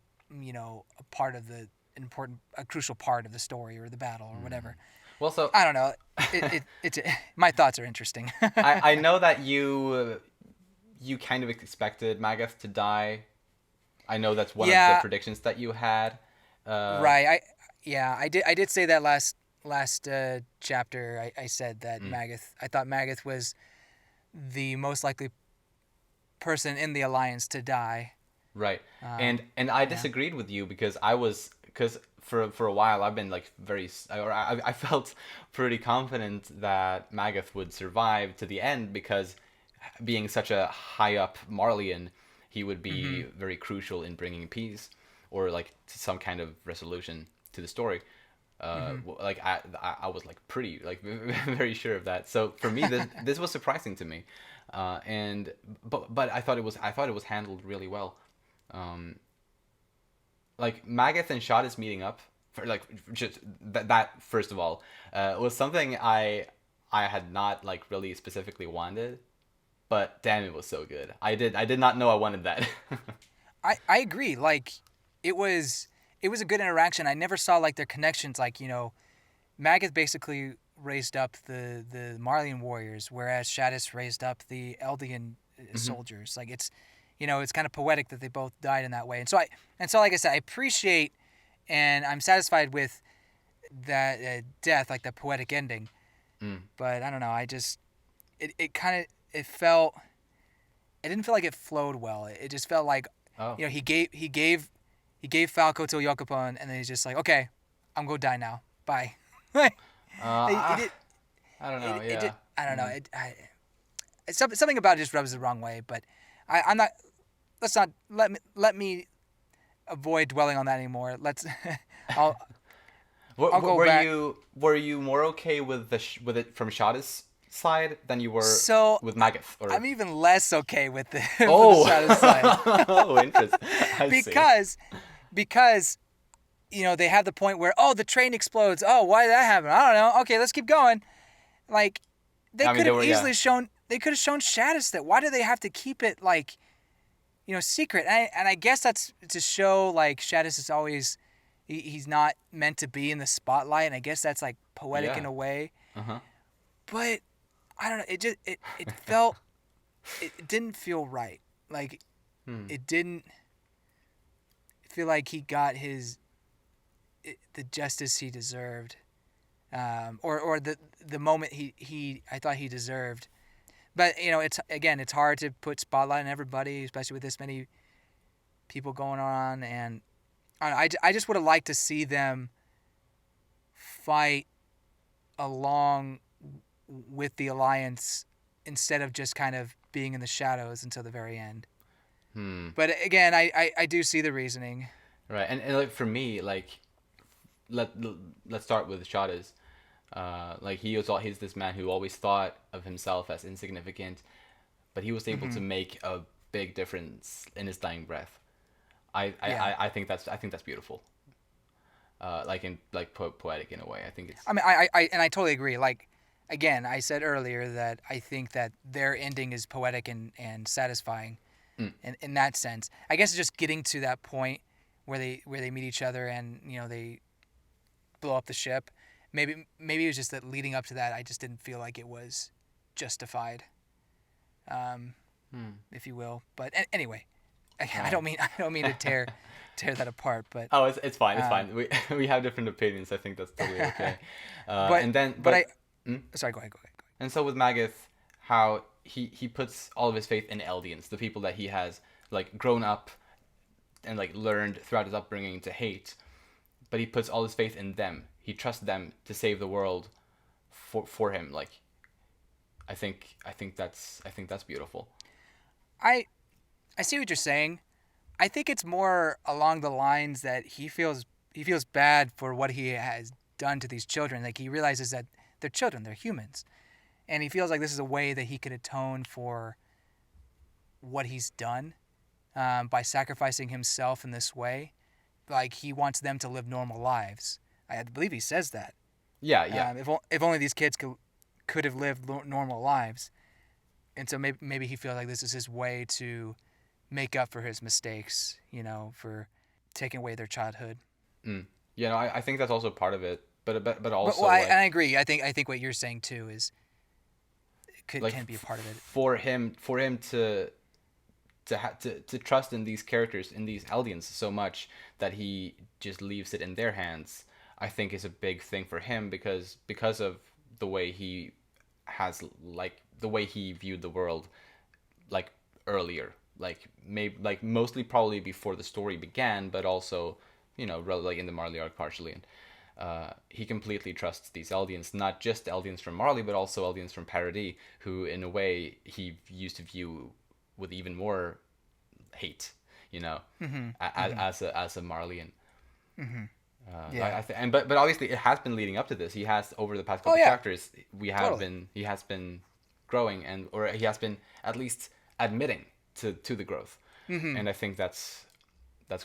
part of a crucial part of the story or the battle or whatever. Well, so I don't know. It's my thoughts are interesting. I know that you kind of expected Magath to die. I know that's one of the predictions that you had. Right. I did say that last chapter. I said that Magath. I thought Magath was the most likely person in the alliance to die. Right. And I disagreed with you because for a while I've been like I felt pretty confident that Magath would survive to the end because being such a high up Marleyan, he would be very crucial in bringing peace or like some kind of resolution to the story. Like I was like pretty like very sure of that. So for me, this was surprising to me, but I thought it was handled really well. Like Magath and Shadis meeting up for like just that first of all was something I had not like really specifically wanted, but damn, it was so good. I did not know I wanted that. I agree. Like it was a good interaction. I never saw like their connections. Like Magath basically raised up the Marleyan warriors, whereas Shadis raised up the Eldian soldiers. Like it's kind of poetic that they both died in that way. And so like I said, I appreciate and I'm satisfied with that death, like the poetic ending. But I don't know. I just it didn't feel like it flowed well. It just felt like he gave Falco to Yokopon, and then he's just like, okay, I'm gonna die now. Bye. I don't know. I don't know. Something about it just rubs the wrong way. But I'm not. Let me avoid dwelling on that anymore. I'll go back. Were you more okay with with it from Shadis' side than you were with Magath? Or... I'm even less okay with the Shadis side. Oh, interesting. Because they have the point where the train explodes. Oh, why did that happen? I don't know. Okay, let's keep going. Like they could have easily shown. They could have shown Shadis that. Why do they have to keep it like secret? And I guess that's to show like Shadis is always he's not meant to be in the spotlight, and I guess that's like poetic in a way. But I don't know. It just it felt it didn't feel right. Like it didn't feel like he got the justice he deserved, or the moment I thought he deserved. But it's hard to put spotlight on everybody, especially with this many people going on, and I just would have liked to see them fight along with the alliance instead of just kind of being in the shadows until the very end. But again, I do see the reasoning. Right, and like for me, like let's start with Shadis. Like he's this man who always thought of himself as insignificant, but he was able to make a big difference in his dying breath. I think that's beautiful. Poetic in a way. I think it's. I mean, I totally agree. Like, again, I said earlier that I think that their ending is poetic and satisfying, in that sense. I guess it's just getting to that point where they meet each other and they blow up the ship. Maybe it was just that leading up to that, I just didn't feel like it was justified, if you will. But anyway, I don't mean to tear that apart. But it's fine. It's fine. We have different opinions. I think that's totally okay. Sorry, go ahead. And so with Magath, how he puts all of his faith in Eldians, the people that he has like grown up and like learned throughout his upbringing to hate, but he puts all his faith in them. He trusts them to save the world for him. Like, I think that's beautiful. I see what you're saying. I think it's more along the lines that he feels bad for what he has done to these children. Like he realizes that they're children, they're humans, and he feels like this is a way that he could atone for what he's done by sacrificing himself in this way. Like, he wants them to live normal lives. I believe he says that. Yeah. If only these kids could have lived normal lives. And so maybe he feels like this is his way to make up for his mistakes, for taking away their childhood. Yeah, no, I think that's also part of it. But also, Well, I agree. I think what you're saying too is can be a part of it. For him to trust in these characters, in these Eldians so much that he just leaves it in their hands, I think is a big thing for him because of the way he has, like, the way he viewed the world, like, earlier, like, maybe, like, mostly probably before the story began, but also, like, in the Marley arc partially. And he completely trusts these Eldians, not just Eldians from Marley, but also Eldians from Paradis, who in a way he used to view with even more hate, as a Marleyan. Yeah. But obviously it has been leading up to this. He has, over the past couple chapters, he has been growing, or he has been at least admitting to the growth, and I think that's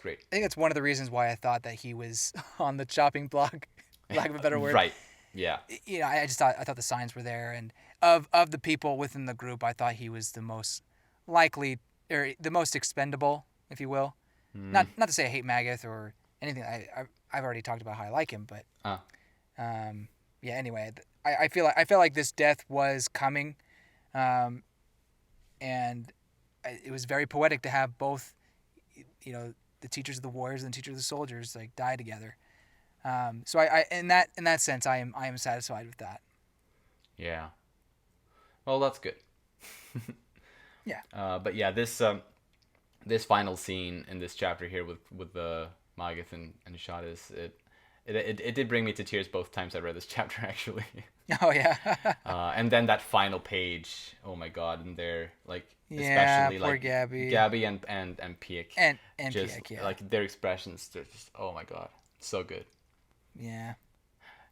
great. I think that's one of the reasons why I thought that he was on the chopping block, lack of a better word. Right. Yeah. I thought the signs were there, and of the people within the group, I thought he was the most likely, or the most expendable, if you will. Not to say I hate Magath or anything. I've already talked about how I like him, but yeah. Anyway, I feel like this death was coming, and it was very poetic to have both, the teachers of the warriors and the teachers of the soldiers, like, die together. So I in that sense, I am satisfied with that. Yeah. Well, that's good. Yeah. But yeah, this final scene in this chapter here with the Magath and Shad it did bring me to tears both times I read this chapter, actually. Oh yeah. And then that final page, oh my god, and they're like, yeah, especially poor like Gabby and Piek, and just Piek, yeah. like their expressions, they're just, oh my god, so good. Yeah.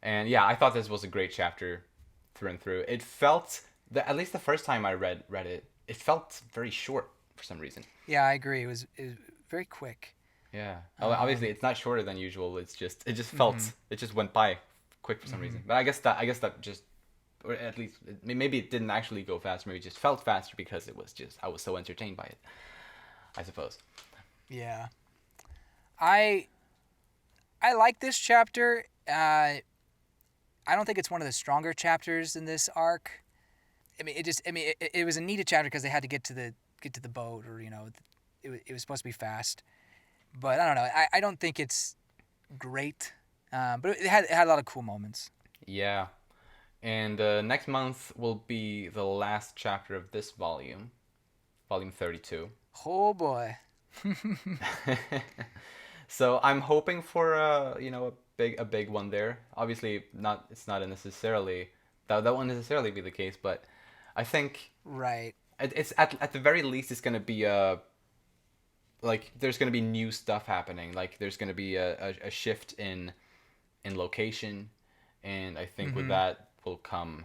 And yeah, I thought this was a great chapter through and through. It felt that, at least the first time I read it felt very short for some reason. Yeah, I agree. It was very quick. Yeah. Obviously, it's not shorter than usual. It just felt it just went by quick for some reason. But I guess that just, or at least maybe it didn't actually go fast. Maybe it just felt faster because I was so entertained by it, I suppose. Yeah. I like this chapter. I don't think it's one of the stronger chapters in this arc. I mean, it was a needed chapter because they had to get to the boat, or it was supposed to be fast. But I don't know. I don't think it's great. But it had a lot of cool moments. Yeah. And next month will be the last chapter of this volume, volume 32. Oh boy. So I'm hoping for a big one there. Obviously, it's not necessarily that won't necessarily be the case, but I think right. It's at the very least it's gonna be like, there's gonna be new stuff happening. Like, there's gonna be a shift in location, and I think with that will come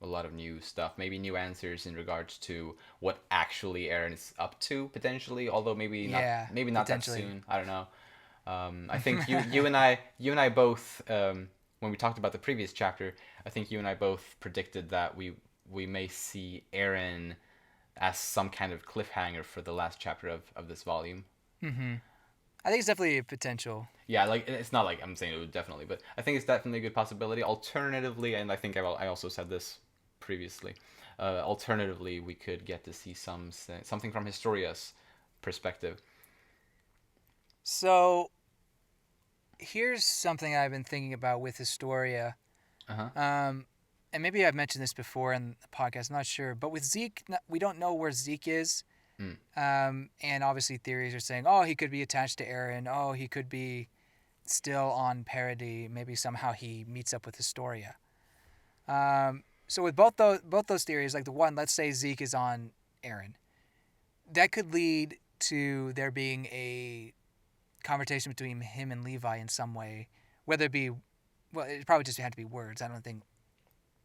a lot of new stuff. Maybe new answers in regards to what actually Eren is up to, potentially. Although maybe not that soon. I don't know. I think you and I both, when we talked about the previous chapter, I think you and I both predicted that we may see Eren as some kind of cliffhanger for the last chapter of this volume. Mm-hmm. I think it's definitely a potential. Yeah, like, it's not like I'm saying it would definitely, but I think it's definitely a good possibility. Alternatively, and I think I also said this previously, alternatively, we could get to see something from Historia's perspective. So, here's something I've been thinking about with Historia. And maybe I've mentioned this before in the podcast, I'm not sure. But with Zeke, we don't know where Zeke is. And obviously theories are saying, oh, he could be attached to Eren. Oh, he could be still on Paradis. Maybe somehow he meets up with Historia. So with both those theories, like the one, let's say Zeke is on Eren. That could lead to there being a conversation between him and Levi in some way. Whether it be, well, it probably just had to be words. I don't think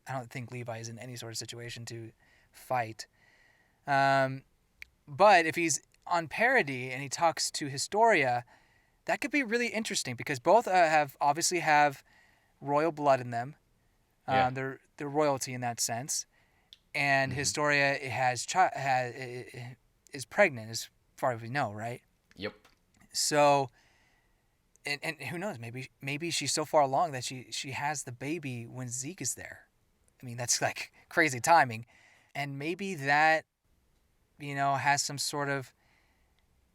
I don't think Levi is in any sort of situation to fight. But if he's on parody and he talks to Historia, that could be really interesting because both obviously have royal blood in them. Yeah. They're royalty in that sense, and Historia is pregnant as far as we know, right? Yep. So, and who knows? Maybe she's so far along that she has the baby when Zeke is there. I mean, that's like crazy timing, and maybe that has some sort of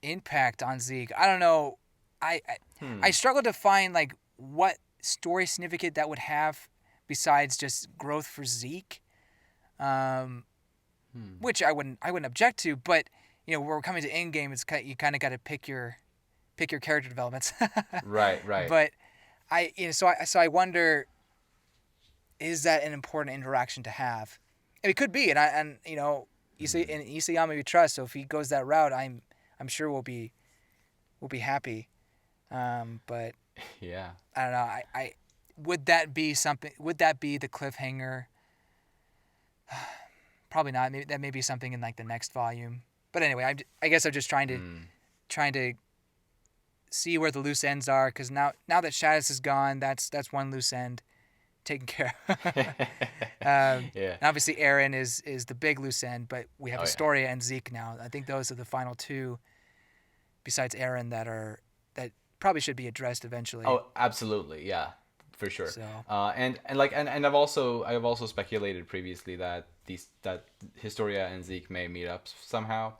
impact on Zeke. I don't know. I struggle to find like what story significant that would have besides just growth for Zeke, which I wouldn't object to. But we're coming to Endgame. You kind of got to pick your character developments. Right. But so I wonder, is that an important interaction to have? And it could be, and Isayama we trust. So if he goes that route, I'm sure we'll be happy. But Yeah. I don't know. I would that be something? Would that be the cliffhanger? Probably not. Maybe that may be something in like the next volume. But anyway, I guess I'm just trying to see where the loose ends are, because now that Shadis is gone, that's one loose end taken care of. Yeah. And obviously Eren is the big loose end, but we have Astoria and Zeke now. I think those are the final two, besides Eren, that probably should be addressed eventually. Oh, absolutely, yeah, for sure. So. And I've also speculated previously that Historia and Zeke may meet up somehow,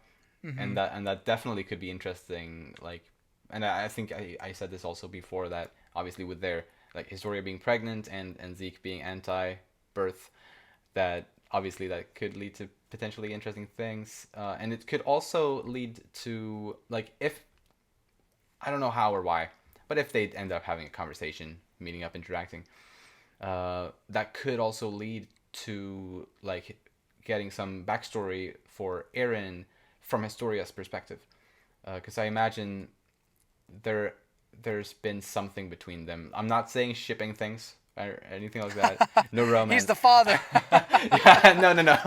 and that definitely could be interesting. Like, and I think I said this also before, that obviously with their like Historia being pregnant and Zeke being anti-birth, that obviously that could lead to potentially interesting things, and it could also lead to, like, if I don't know how or why, but if they end up having a conversation, meeting up, interacting, that could also lead to like getting some backstory for Eren from Historia's perspective, because I imagine there's been something between them. I'm not saying shipping things or anything like that. No romance. He's the father. Yeah, no.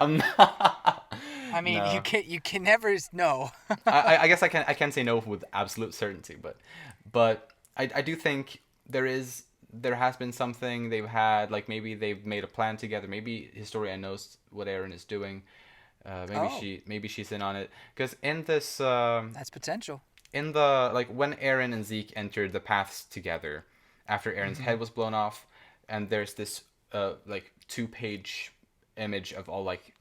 I'm not. I mean, No. you can never know. I guess I can't say no with absolute certainty, but I do think there has been something they've had, like maybe they've made a plan together. Maybe Historia knows what Eren is doing. Maybe she's in on it, because in this that's potential. In the, like, when Eren and Zeke entered the paths together after Eren's head was blown off, and there's this like 2-page image of all like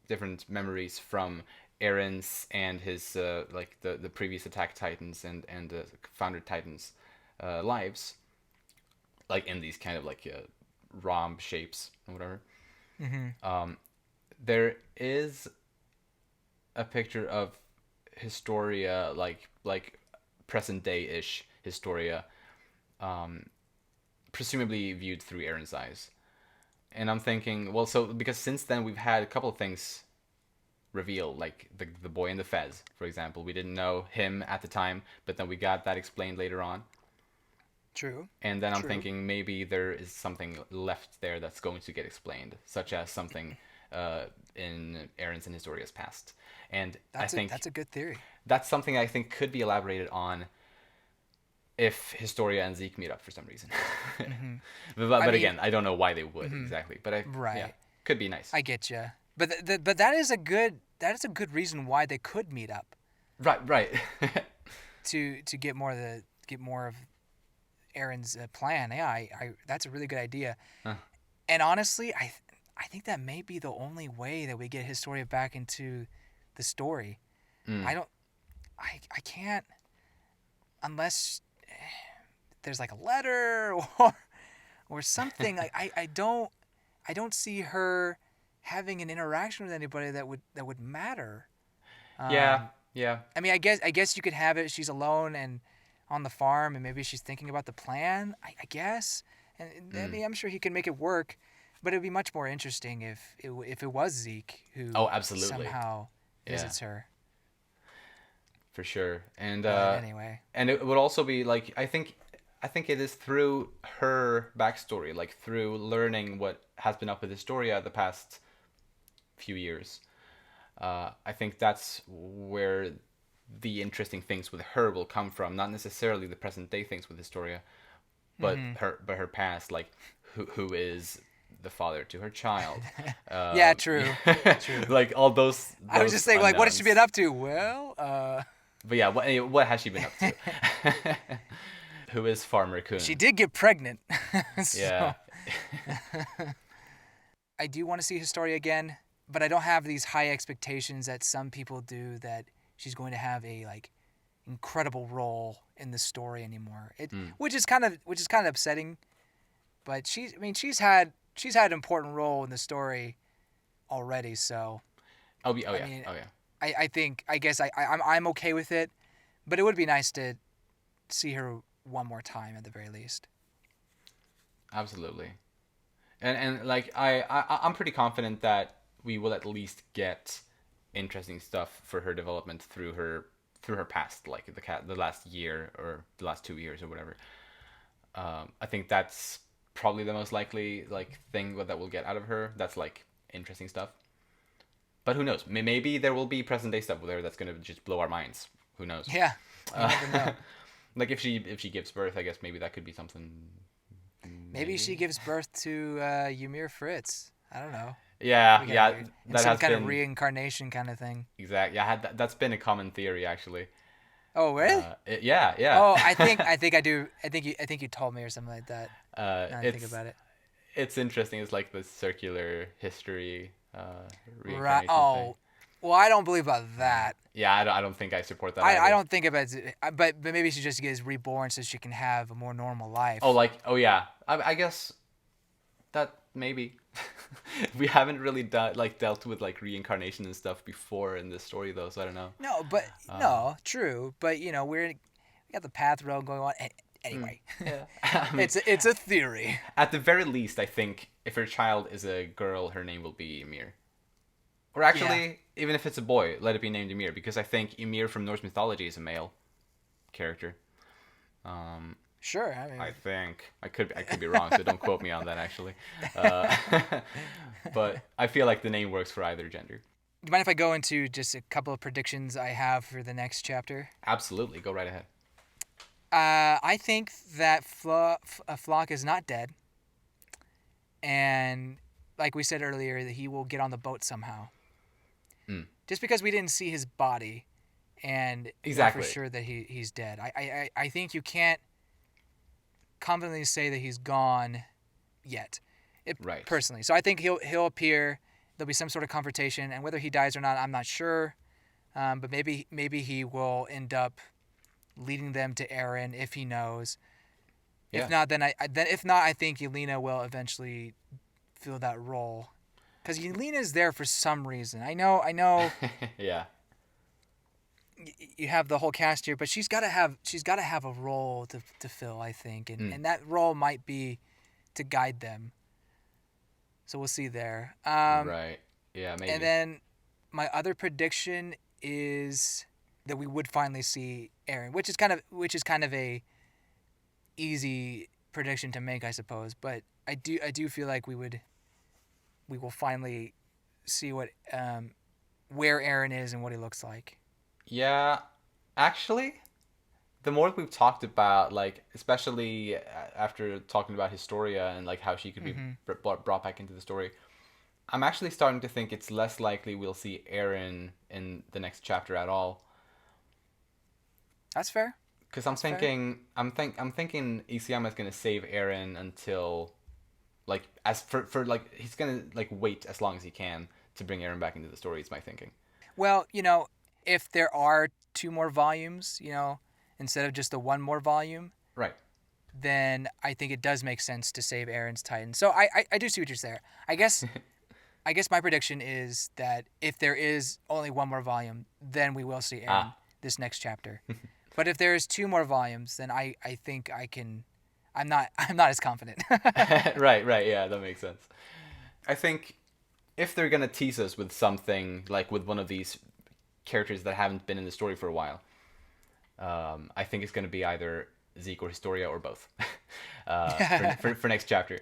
different memories from Eren's and his like the previous Attack Titans and the Founder Titans lives, like in these kind of like rhomb shapes or whatever. There is a picture of Historia, like present day ish Historia, presumably viewed through Eren's eyes. And I'm thinking, well, so because since then we've had a couple of things revealed, like the boy in the fez, for example. We didn't know him at the time, but then we got that explained later on. True. And then I'm thinking maybe there is something left there that's going to get explained, such as something in Eren's and Historia's past. And I think that's a good theory. That's something I think could be elaborated on if Historia and Zeke meet up for some reason. But again, I don't know why they would exactly. But could be nice. I get you. But but that is a good reason why they could meet up. Right. to get more of Eren's plan. Yeah, I that's a really good idea. And honestly, I think that may be the only way that we get Historia back into the story. I can't, unless there's like a letter or something. Like I don't see her having an interaction with anybody that would matter. Yeah. I mean, I guess you could have it. She's alone and on the farm, and maybe she's thinking about the plan. I guess, and I mean, I'm sure he can make it work. But it'd be much more interesting if it was Zeke who somehow visits her. For sure. And anyway. And it would also be like, I think I think it is through her backstory, like through learning what has been up with Historia the past few years. I think that's where the interesting things with her will come from, not necessarily the present day things with Historia, but Mm-hmm. her past, like who is the father to her child, Yeah, true, true. like all I was those just saying, like, what has she been unknowns. up to? Well, But yeah, what has she been up to? Who is Farmer she Coon? did get pregnant. Yeah. So I do want to see Historia again, but I don't have these high expectations that some people do that she's going to have a like incredible role in the story anymore. It Mm. which is kind of upsetting, but she's had an important role in the story already, so Oh I yeah. mean Oh yeah. I think I guess I'm okay with it, but it would be nice to see her one more time at the very least. Absolutely. And like I'm pretty confident that we will at least get interesting stuff for her development through her past, like the last year or the last 2 years or whatever. I think that's probably the most likely like thing that we'll get out of her. That's like interesting stuff. But who knows? Maybe there will be present day stuff with her that's gonna just blow our minds. Who knows? Yeah, you Uh, never know. like if she gives birth, I guess maybe that could be something. Maybe she Maybe. gives birth to Ymir Fritz. I don't know. Yeah, We got yeah, weird. And that some has kind of been reincarnation kind of thing. exact. Yeah, that's been a common theory actually. Oh, really? Yeah, yeah. Oh, I think I do. I think you told me or something like that. Now I think It's about it. interesting. It's like the circular history Right. reincarnation thing. Oh, well, I don't believe about that. Yeah, I don't think I support that I either. don't think about it, but maybe she just gets reborn so she can have a more normal Oh, life. like oh yeah. I guess that maybe we haven't really dealt with like reincarnation and stuff before in this story though, so I don't know. No, but Um, no, true. But you know, we got the path road going on. mm, Anyway, yeah. I mean, it's a theory. at the very least, I think if her child is a girl, her name will be Ymir. Or Yeah, actually, even if it's a boy, let it be named Ymir, because I think Ymir from Norse mythology is a male character. Um, sure. I I mean, think I could be wrong, so don't quote me on that actually. Uh, but I feel like the name works for either gender. do you mind if I go into just a couple of predictions I have for the next chapter? Absolutely, go right ahead. I think that Flock is not dead, and like we said earlier, that he will get on the boat somehow. Mm. Just because we didn't see his body and know for Exactly. sure that he's dead, I think you can't confidently say that he's gone yet, Right. personally. So I think he'll appear. There'll be some sort of confrontation, and whether he dies or not, I'm not sure. But maybe he will end up leading them to Aaron if he knows. Yeah. If not, then if not, I think Yelena will eventually fill that role, because Yelena's there for some reason. I know. Yeah. You have the whole cast here, but she's got to have a role to fill, I think, Mm. and that role might be to guide them. So we'll see there. Right. Yeah, And maybe. then my other prediction is that we would finally see Aaron, which is kind of a easy prediction to make, I suppose. But I do feel like we will finally see what where Aaron is and what he looks like. Yeah. Actually, the more we've talked about, like, especially after talking about Historia and like how she could be Mm-hmm. brought back into the story, I'm actually starting to think it's less likely we'll see Aaron in the next chapter at all. That's fair. Because That's fair. I'm thinking Isayama is gonna save Aaron until like as for like he's gonna like wait as long as he can to bring Aaron back into the story. Is my thinking. Well, if there are two more volumes, instead of just the one more volume, Right. then I think it does make sense to save Aaron's Titan. So I do see what you're saying. I guess my prediction is that if there is only one more volume, then we will see Aaron Ah. this next chapter. But if there is two more volumes, then I think I can. I'm not as confident. Right. Right. Yeah, that makes sense. I think if they're gonna tease us with something like with one of these characters that haven't been in the story for a while, I think it's gonna be either Zeke or Historia or both for next chapter.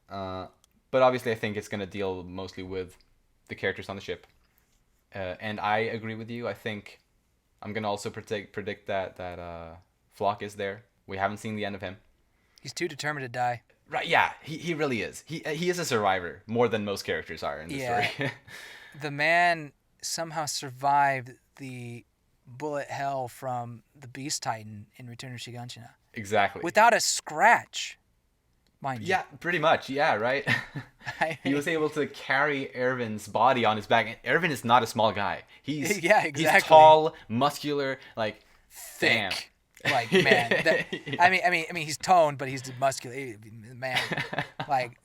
But obviously, I think it's going to deal mostly with the characters on the ship. And I agree with you. I think I'm going to also predict that Flock is there. We haven't seen the end of him. He's too determined to die. Right, yeah, he really is. He is a survivor, more than most characters are in the story. The man somehow survived the bullet hell from the Beast Titan in Return of Shiganshina. Exactly. Without a scratch, mind you. Yeah, pretty much. Yeah, right. He was able to carry Erwin's body on his back. And Erwin is not a small guy. He's exactly. He's tall, muscular, like thick. Damn. Like, man, yeah. I mean, he's toned, but he's muscular. Man, like,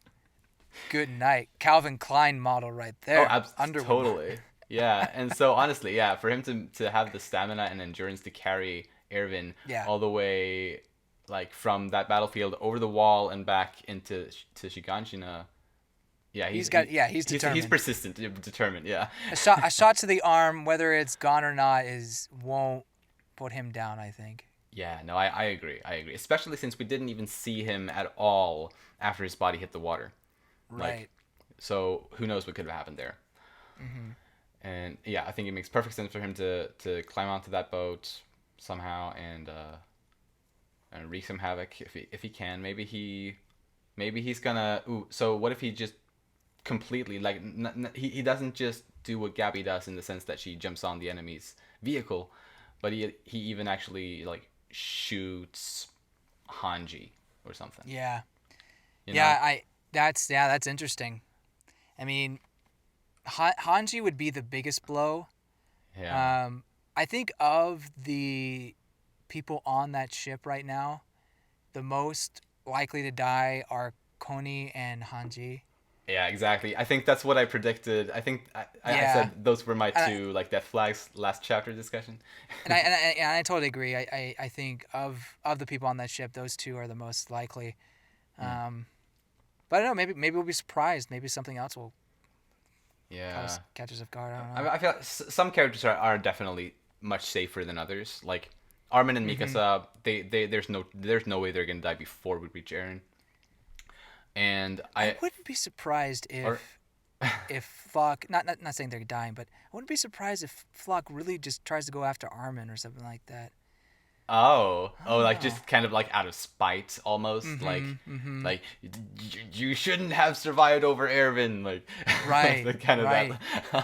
good night, Calvin Klein model right there. Oh, totally. Yeah, and so honestly, yeah, for him to have the stamina and endurance to carry Erwin all the way, like from that battlefield over the wall and back into Shiganshina. Yeah, he's determined. He's persistent, determined. Yeah. A shot to the arm, whether it's gone or not, won't put him down, I think. Yeah, no, I agree. Especially since we didn't even see him at all after his body hit the water. Right. So who knows what could have happened there. Mm-hmm. And yeah, I think it makes perfect sense for him to climb onto that boat somehow and wreak some havoc if he can. Maybe he's gonna. Ooh, so what if he just completely he doesn't just do what Gabby does in the sense that she jumps on the enemy's vehicle, but he even actually like shoots Hanji or something. Yeah. You know? That's interesting. I mean, Hanji would be the biggest blow. Yeah. I think of the people on that ship right now, the most likely to die are Koni and Hanji. Yeah, exactly. I think that's what I predicted. I think I said those were my two death flags last chapter discussion. and I totally agree. I think of the people on that ship, those two are the most likely. But I don't know. Maybe we'll be surprised. Maybe something else will catch us off guard. I don't know. I feel like some characters are definitely much safer than others. Like Armin and Mikasa, there's no way they're gonna die before we reach Eren. And I wouldn't be surprised if Flock, not saying they're dying, but I wouldn't be surprised if Flock really just tries to go after Armin or something like that. Like just kind of like out of spite almost, like you shouldn't have survived over Erwin, like right, that.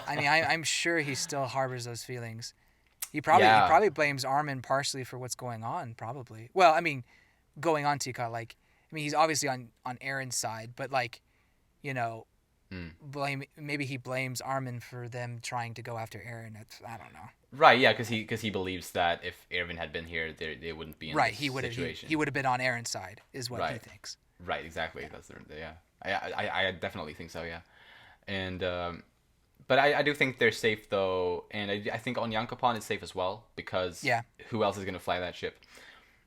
I mean, I'm sure he still harbors those feelings. He probably blames Armin partially for what's going on. Probably. Well, I mean, going on Tika, like, I mean, he's obviously on Eren's side, but like, you know, maybe he blames Armin for them trying to go after Eren. I don't know. Right, yeah, because he believes that if Erwin had been here, they wouldn't be in this situation. He would have been on Eren's side, is what he thinks. Right, exactly. Yeah. That's I definitely think so. Yeah, and but I do think they're safe though, and I think Onyankopon is safe as well because who else is gonna fly that ship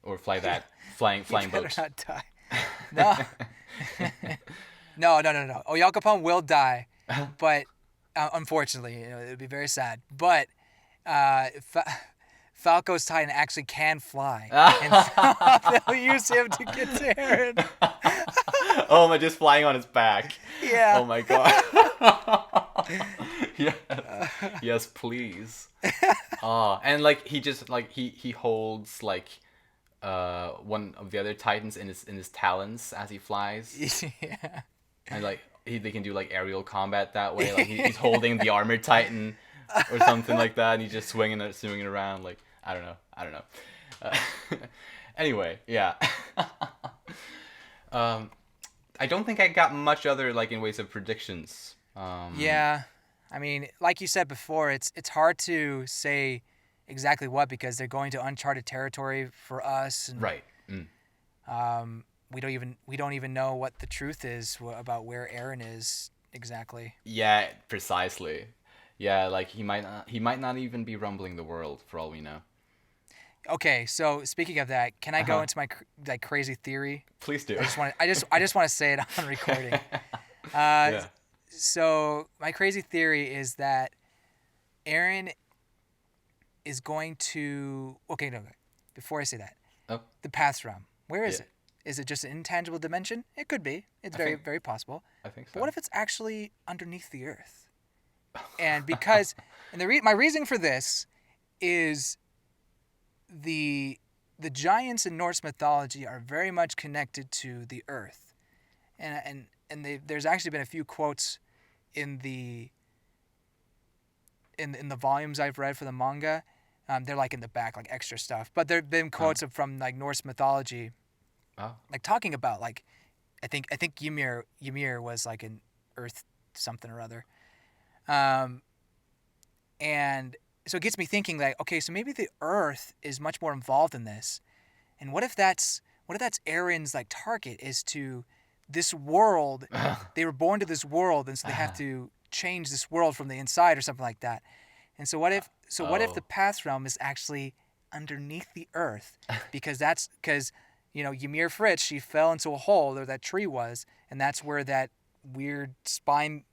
or fly that flying boat? Better not die. No. No. Onyankopon will die, but unfortunately, it would be very sad. But Falco's Titan actually can fly, and so they'll use him to get to Eren. Oh, am I just flying on his back? Yeah. Oh my god. Yes, please. And like he just like he holds like one of the other Titans in his talons as he flies. Yeah. And like they can do like aerial combat that way. Like he's holding the armored Titan or something like that, and he's just swinging it around. Like I don't know. Anyway, yeah. I don't think I got much other like in ways of predictions. Yeah, I mean, like you said before, it's hard to say exactly what because they're going to uncharted territory for us. And, right. We don't even know what the truth is about where Eren is exactly. Yeah, precisely. Yeah, like he might not even be rumbling the world for all we know. Okay, so speaking of that, can I go into my crazy theory? Please do. I just want to say it on recording. Yeah. So my crazy theory is that Eren is going to. Okay, no. Before I say that, Oh, The paths realm. Where is yeah, it? Is it just an intangible dimension? It could be. It's I very, think very possible. I think But so. what if it's actually underneath the earth? And because, and my reason for this is the the giants in Norse mythology are very much connected to the earth, there's actually been a few quotes in the in the volumes I've read for the manga. They're like in the back, like extra stuff. But there've been Oh, quotes from like Norse mythology, oh, like talking about like I think Ymir was like an earth something or other, um, and so it gets me thinking like, okay, so maybe the earth is much more involved in this, and what if that's Aaron's like target is to this world. They were born to this world, and so they have to change this world from the inside or something like that. And so what if the oh, path realm is actually underneath the earth? Because Ymir Fritz, she fell into a hole where that tree was, and that's where that weird spine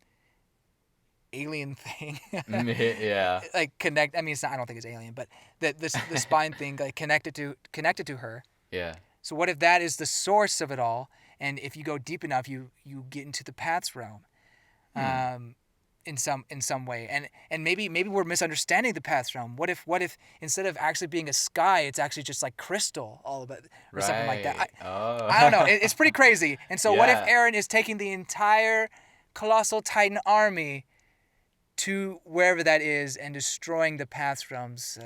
alien thing yeah, like connect. I mean, I don't think it's alien, but the spine thing like connected to her. yeah. So what if that is the source of it all? And if you go deep enough, you get into the paths realm. Hmm. Um, in some way, and maybe we're misunderstanding the path realm. What if instead of actually being a sky, it's actually just like crystal all of it or something like that. Right. I don't know. Oh. It's pretty crazy. And so what if Yeah. Aaron is taking the entire colossal Titan army to wherever that is and destroying the path realms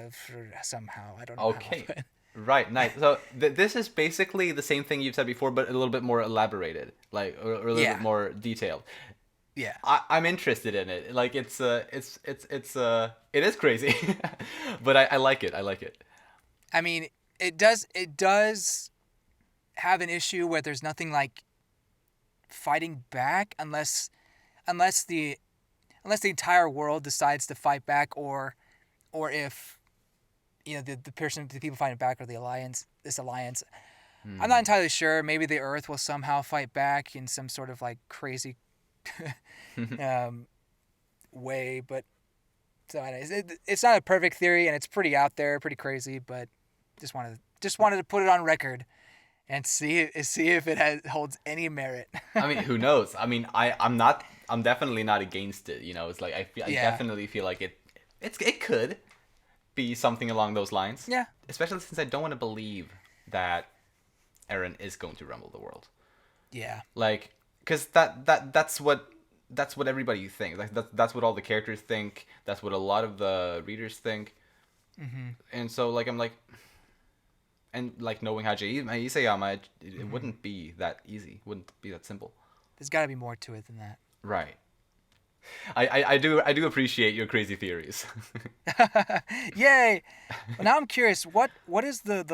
somehow? I don't know how, Okay. but Right. Nice. So this is basically the same thing you've said before, but a little bit more elaborated, like or a little bit yeah, more detailed. yeah. I'm interested in it. Like it is crazy, but I like it. I like it. I mean, it does have an issue where there's nothing like fighting back unless the unless the entire world decides to fight back, or if the people fighting back are this alliance. I'm not Hmm. entirely sure. Maybe the Earth will somehow fight back in some sort of like crazy um, way, but so anyways, it's not a perfect theory, and it's pretty out there, pretty crazy, but just wanted to put it on record and see if holds any merit. I mean, who knows? I mean, I'm not. I'm definitely not against it. It's like I Yeah, definitely feel like it could be something along those lines. yeah. Especially since I don't want to believe that Eren is going to rumble the world. Yeah. Like, because that's what everybody thinks. Like that's what all the characters think. That's what a lot of the readers think. Mm-hmm. And so like I'm like, and like knowing Isayama, it Mm-hmm. wouldn't be that easy. Wouldn't be that simple. There's got to be more to it than Right. I do appreciate your crazy theories. that. Yay! Well, now I'm curious. What is the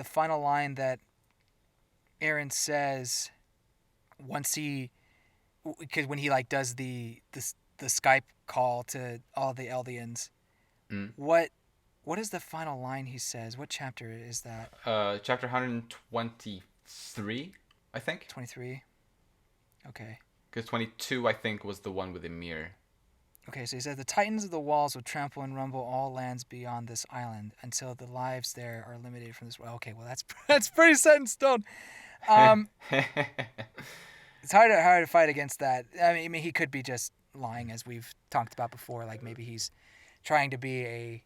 final line that Aaron says once because when he like does the Skype call to all the Eldians? Mm. What what is the final line he says? What chapter is that? Chapter 123, I think. 23. Okay. Because 22, I think, was the one with Emir. Okay, so he says the Titans of the walls will trample and rumble all lands beyond this island until the lives there are eliminated from this world. Okay, well that's pretty set in stone. Um, it's hard to fight against that. I mean, he could be just lying, as we've talked about before. Like maybe he's trying to be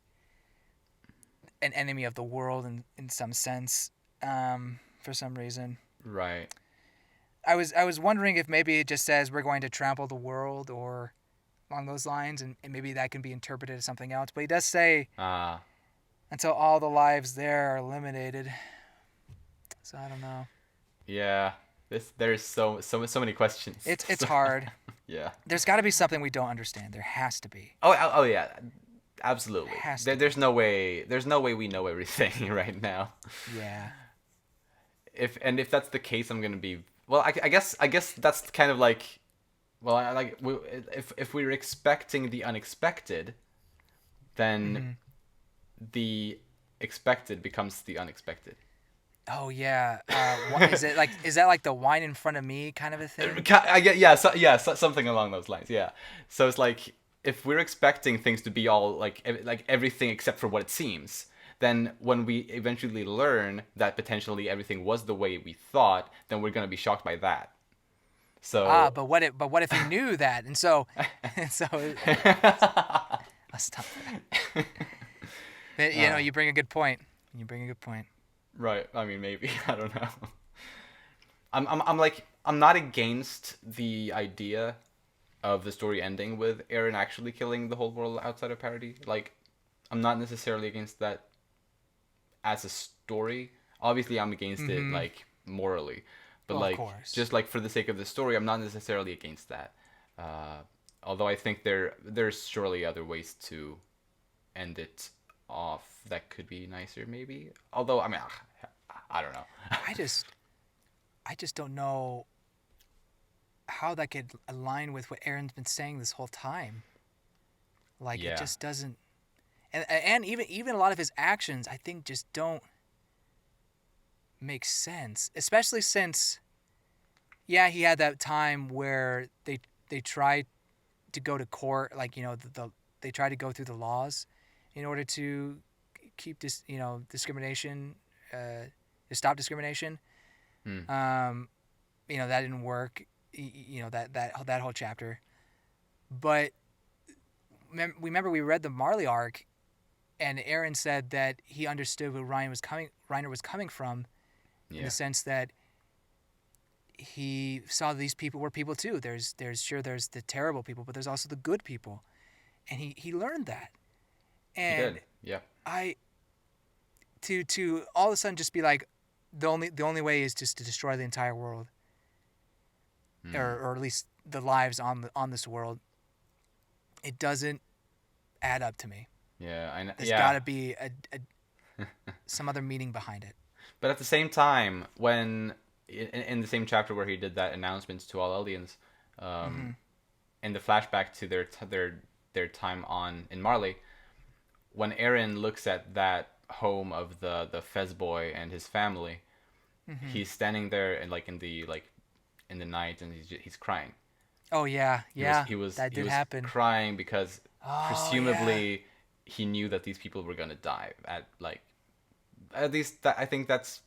an enemy of the world in some sense, for some reason. Right. I was wondering if maybe it just says we're going to trample the world or along those lines, and maybe that can be interpreted as something else. But he does say Ah. until all the lives there are eliminated. So I don't know. Yeah. There's so many questions. It's hard. Yeah. There's got to be something we don't understand. There has to be. Oh yeah. Absolutely. Has There, to be. there's no way. There's no way we know everything right now. Yeah. If that's the case, I'm gonna be. Well, I guess that's kind of like. Well, if we're expecting the unexpected, then Hmm. the expected becomes the unexpected. Oh yeah. Is that like the wine in front of me kind of a thing? I get something along those lines. Yeah. So it's like if we're expecting things to be all like everything except for what it seems, then when we eventually learn that potentially everything was the way we thought, then we're going to be shocked by that. So But what if he knew that? And so and so I'll stop that. But, you bring a good point. You bring a good point. right, I mean, maybe. I don't know. I'm like, I'm not against the idea of the story ending with Aaron actually killing the whole world outside of Parody. Like, I'm not necessarily against that as a story. Obviously, I'm against it, Mm-hmm. like, morally. But, Well, of like, course. just, like, for the sake of the story, I'm not necessarily against that. Uh, Although I think there's surely other ways to end it off that could be nicer, maybe. Although, I mean, I don't know. I just don't know how that could align with what Aaron's been saying this whole time. Like, it Yeah. just doesn't. And even a lot of his actions, I think, just don't make sense. Especially since, yeah, he had that time where they tried to go to court, like, they tried to go through the laws in order to keep this, discrimination, to stop discrimination. Hmm. That didn't work. That whole chapter. But remember we read the Marley arc, and Aaron said that he understood where Reiner was coming from, in Yeah. the sense that he saw these people were people too. There's the terrible people, but there's also the good people, and he learned that. He And did. Yeah. I to all of a sudden just be like, the only way is just to destroy the entire world, Hmm. or at least the lives on this world. It doesn't add up to me. Yeah. I know. There's Yeah. got to be some other meaning behind it. But at the same time, when in the same chapter where he did that announcement to all aliens, Mm-hmm. in the flashback to their time on in Marley, when Aaron looks at that home of the Fez boy and his family, Mm-hmm. he's standing there and like in the night, and he's crying. Oh yeah, He was that he did was happen. crying because Oh presumably he knew that these people were gonna die at least that, I think that's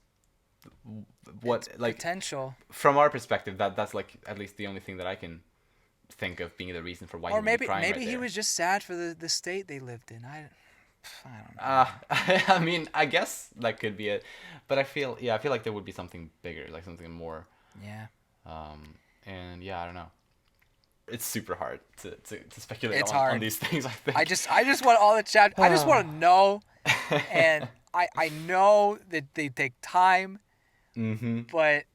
what it's like potential. from our perspective that's like at least the only thing that I can think of being the reason for why he Or would be maybe crying maybe right he there. was just sad for the state they lived in. I don't know. I mean, I guess that could be it, but I feel like there would be something bigger, like something more. Yeah. And yeah, I don't know. It's super hard to speculate It's on hard. these things. I think. I just want all the chat. I just want to know, and I know that they take time, Mm-hmm. but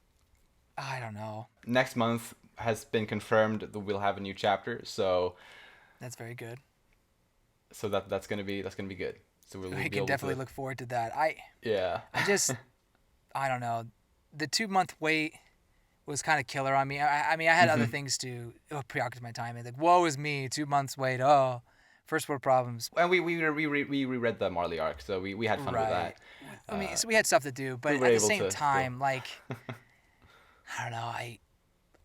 I don't know. Next month has been confirmed that we'll have a new chapter, so That's very good. that's gonna be good. So we'll We be can able definitely to, look forward to that. yeah. I just I don't know. The 2 month wait was kind of killer on me. I mean, I had other things to preoccupy my time. Like, woe is me, 2 months wait. Oh, first world problems. And we reread the Marley arc, so we had fun with Right. that. I mean, so we had stuff to do, but we were at the able same to time, like, I don't know.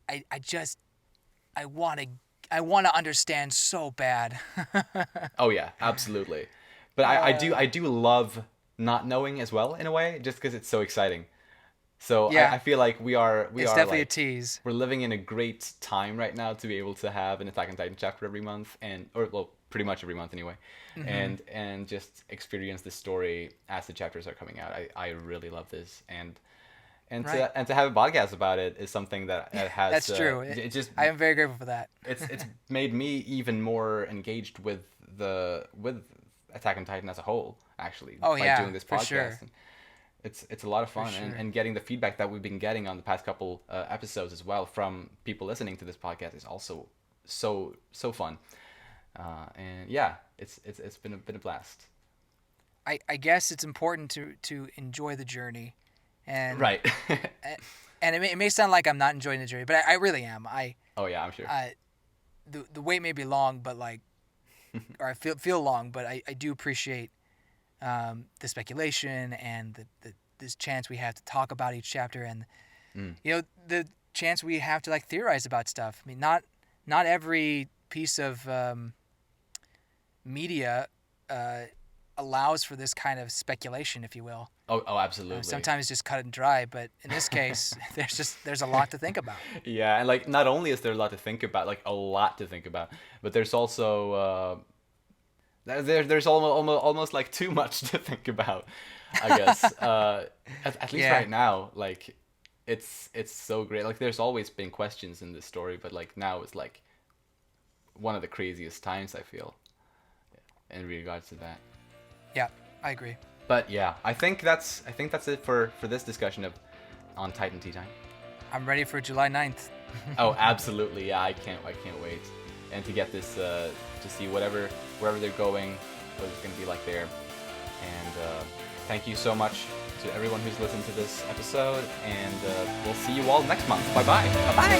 I just I want to understand so bad. Oh yeah, absolutely. But I do love not knowing as well in a way, just because it's so exciting. So Yeah. I feel like we It's are definitely a like tease. we're living in a great time right now to be able to have an Attack on Titan chapter every month, or pretty much every month anyway, and just experience the story as the chapters are coming out. I really love this, and Right. to have a podcast about it is something that has That's true. it just I am very grateful for that. it's made me even more engaged with Attack on Titan as a whole, actually, Oh, by yeah, doing this for podcast. sure. And it's a lot of fun, sure. and getting the feedback that we've been getting on the past couple episodes as well from people listening to this podcast is also so fun. And yeah, it's been a blast. I guess it's important to enjoy the journey, and Right. and it may sound like I'm not enjoying the journey, but I really am. Oh yeah, I'm sure. The wait may be long, but like, or I feel long, but I do appreciate the speculation and this chance we have to talk about each chapter, and the chance we have to like theorize about stuff. I mean, not every piece of media allows for this kind of speculation, if you will. Oh, absolutely. Sometimes just cut and dry, but in this case, there's a lot to think about. Yeah, and like not only is there a lot to think about, like a lot to think about, but there's also there's almost like too much to think about, I guess. At least right now, like it's so great. Like there's always been questions in this story, but like now it's like one of the craziest times, I feel, in regards to that. Yeah, I agree. But yeah, I think that's it for this discussion of on Titan Tea Time. I'm ready for July 9th. Oh, absolutely. Yeah, I can't wait. And to get this to see wherever they're going, what it's going to be like there. And thank you so much to everyone who's listened to this episode, and we'll see you all next month. Bye-bye. Bye-bye.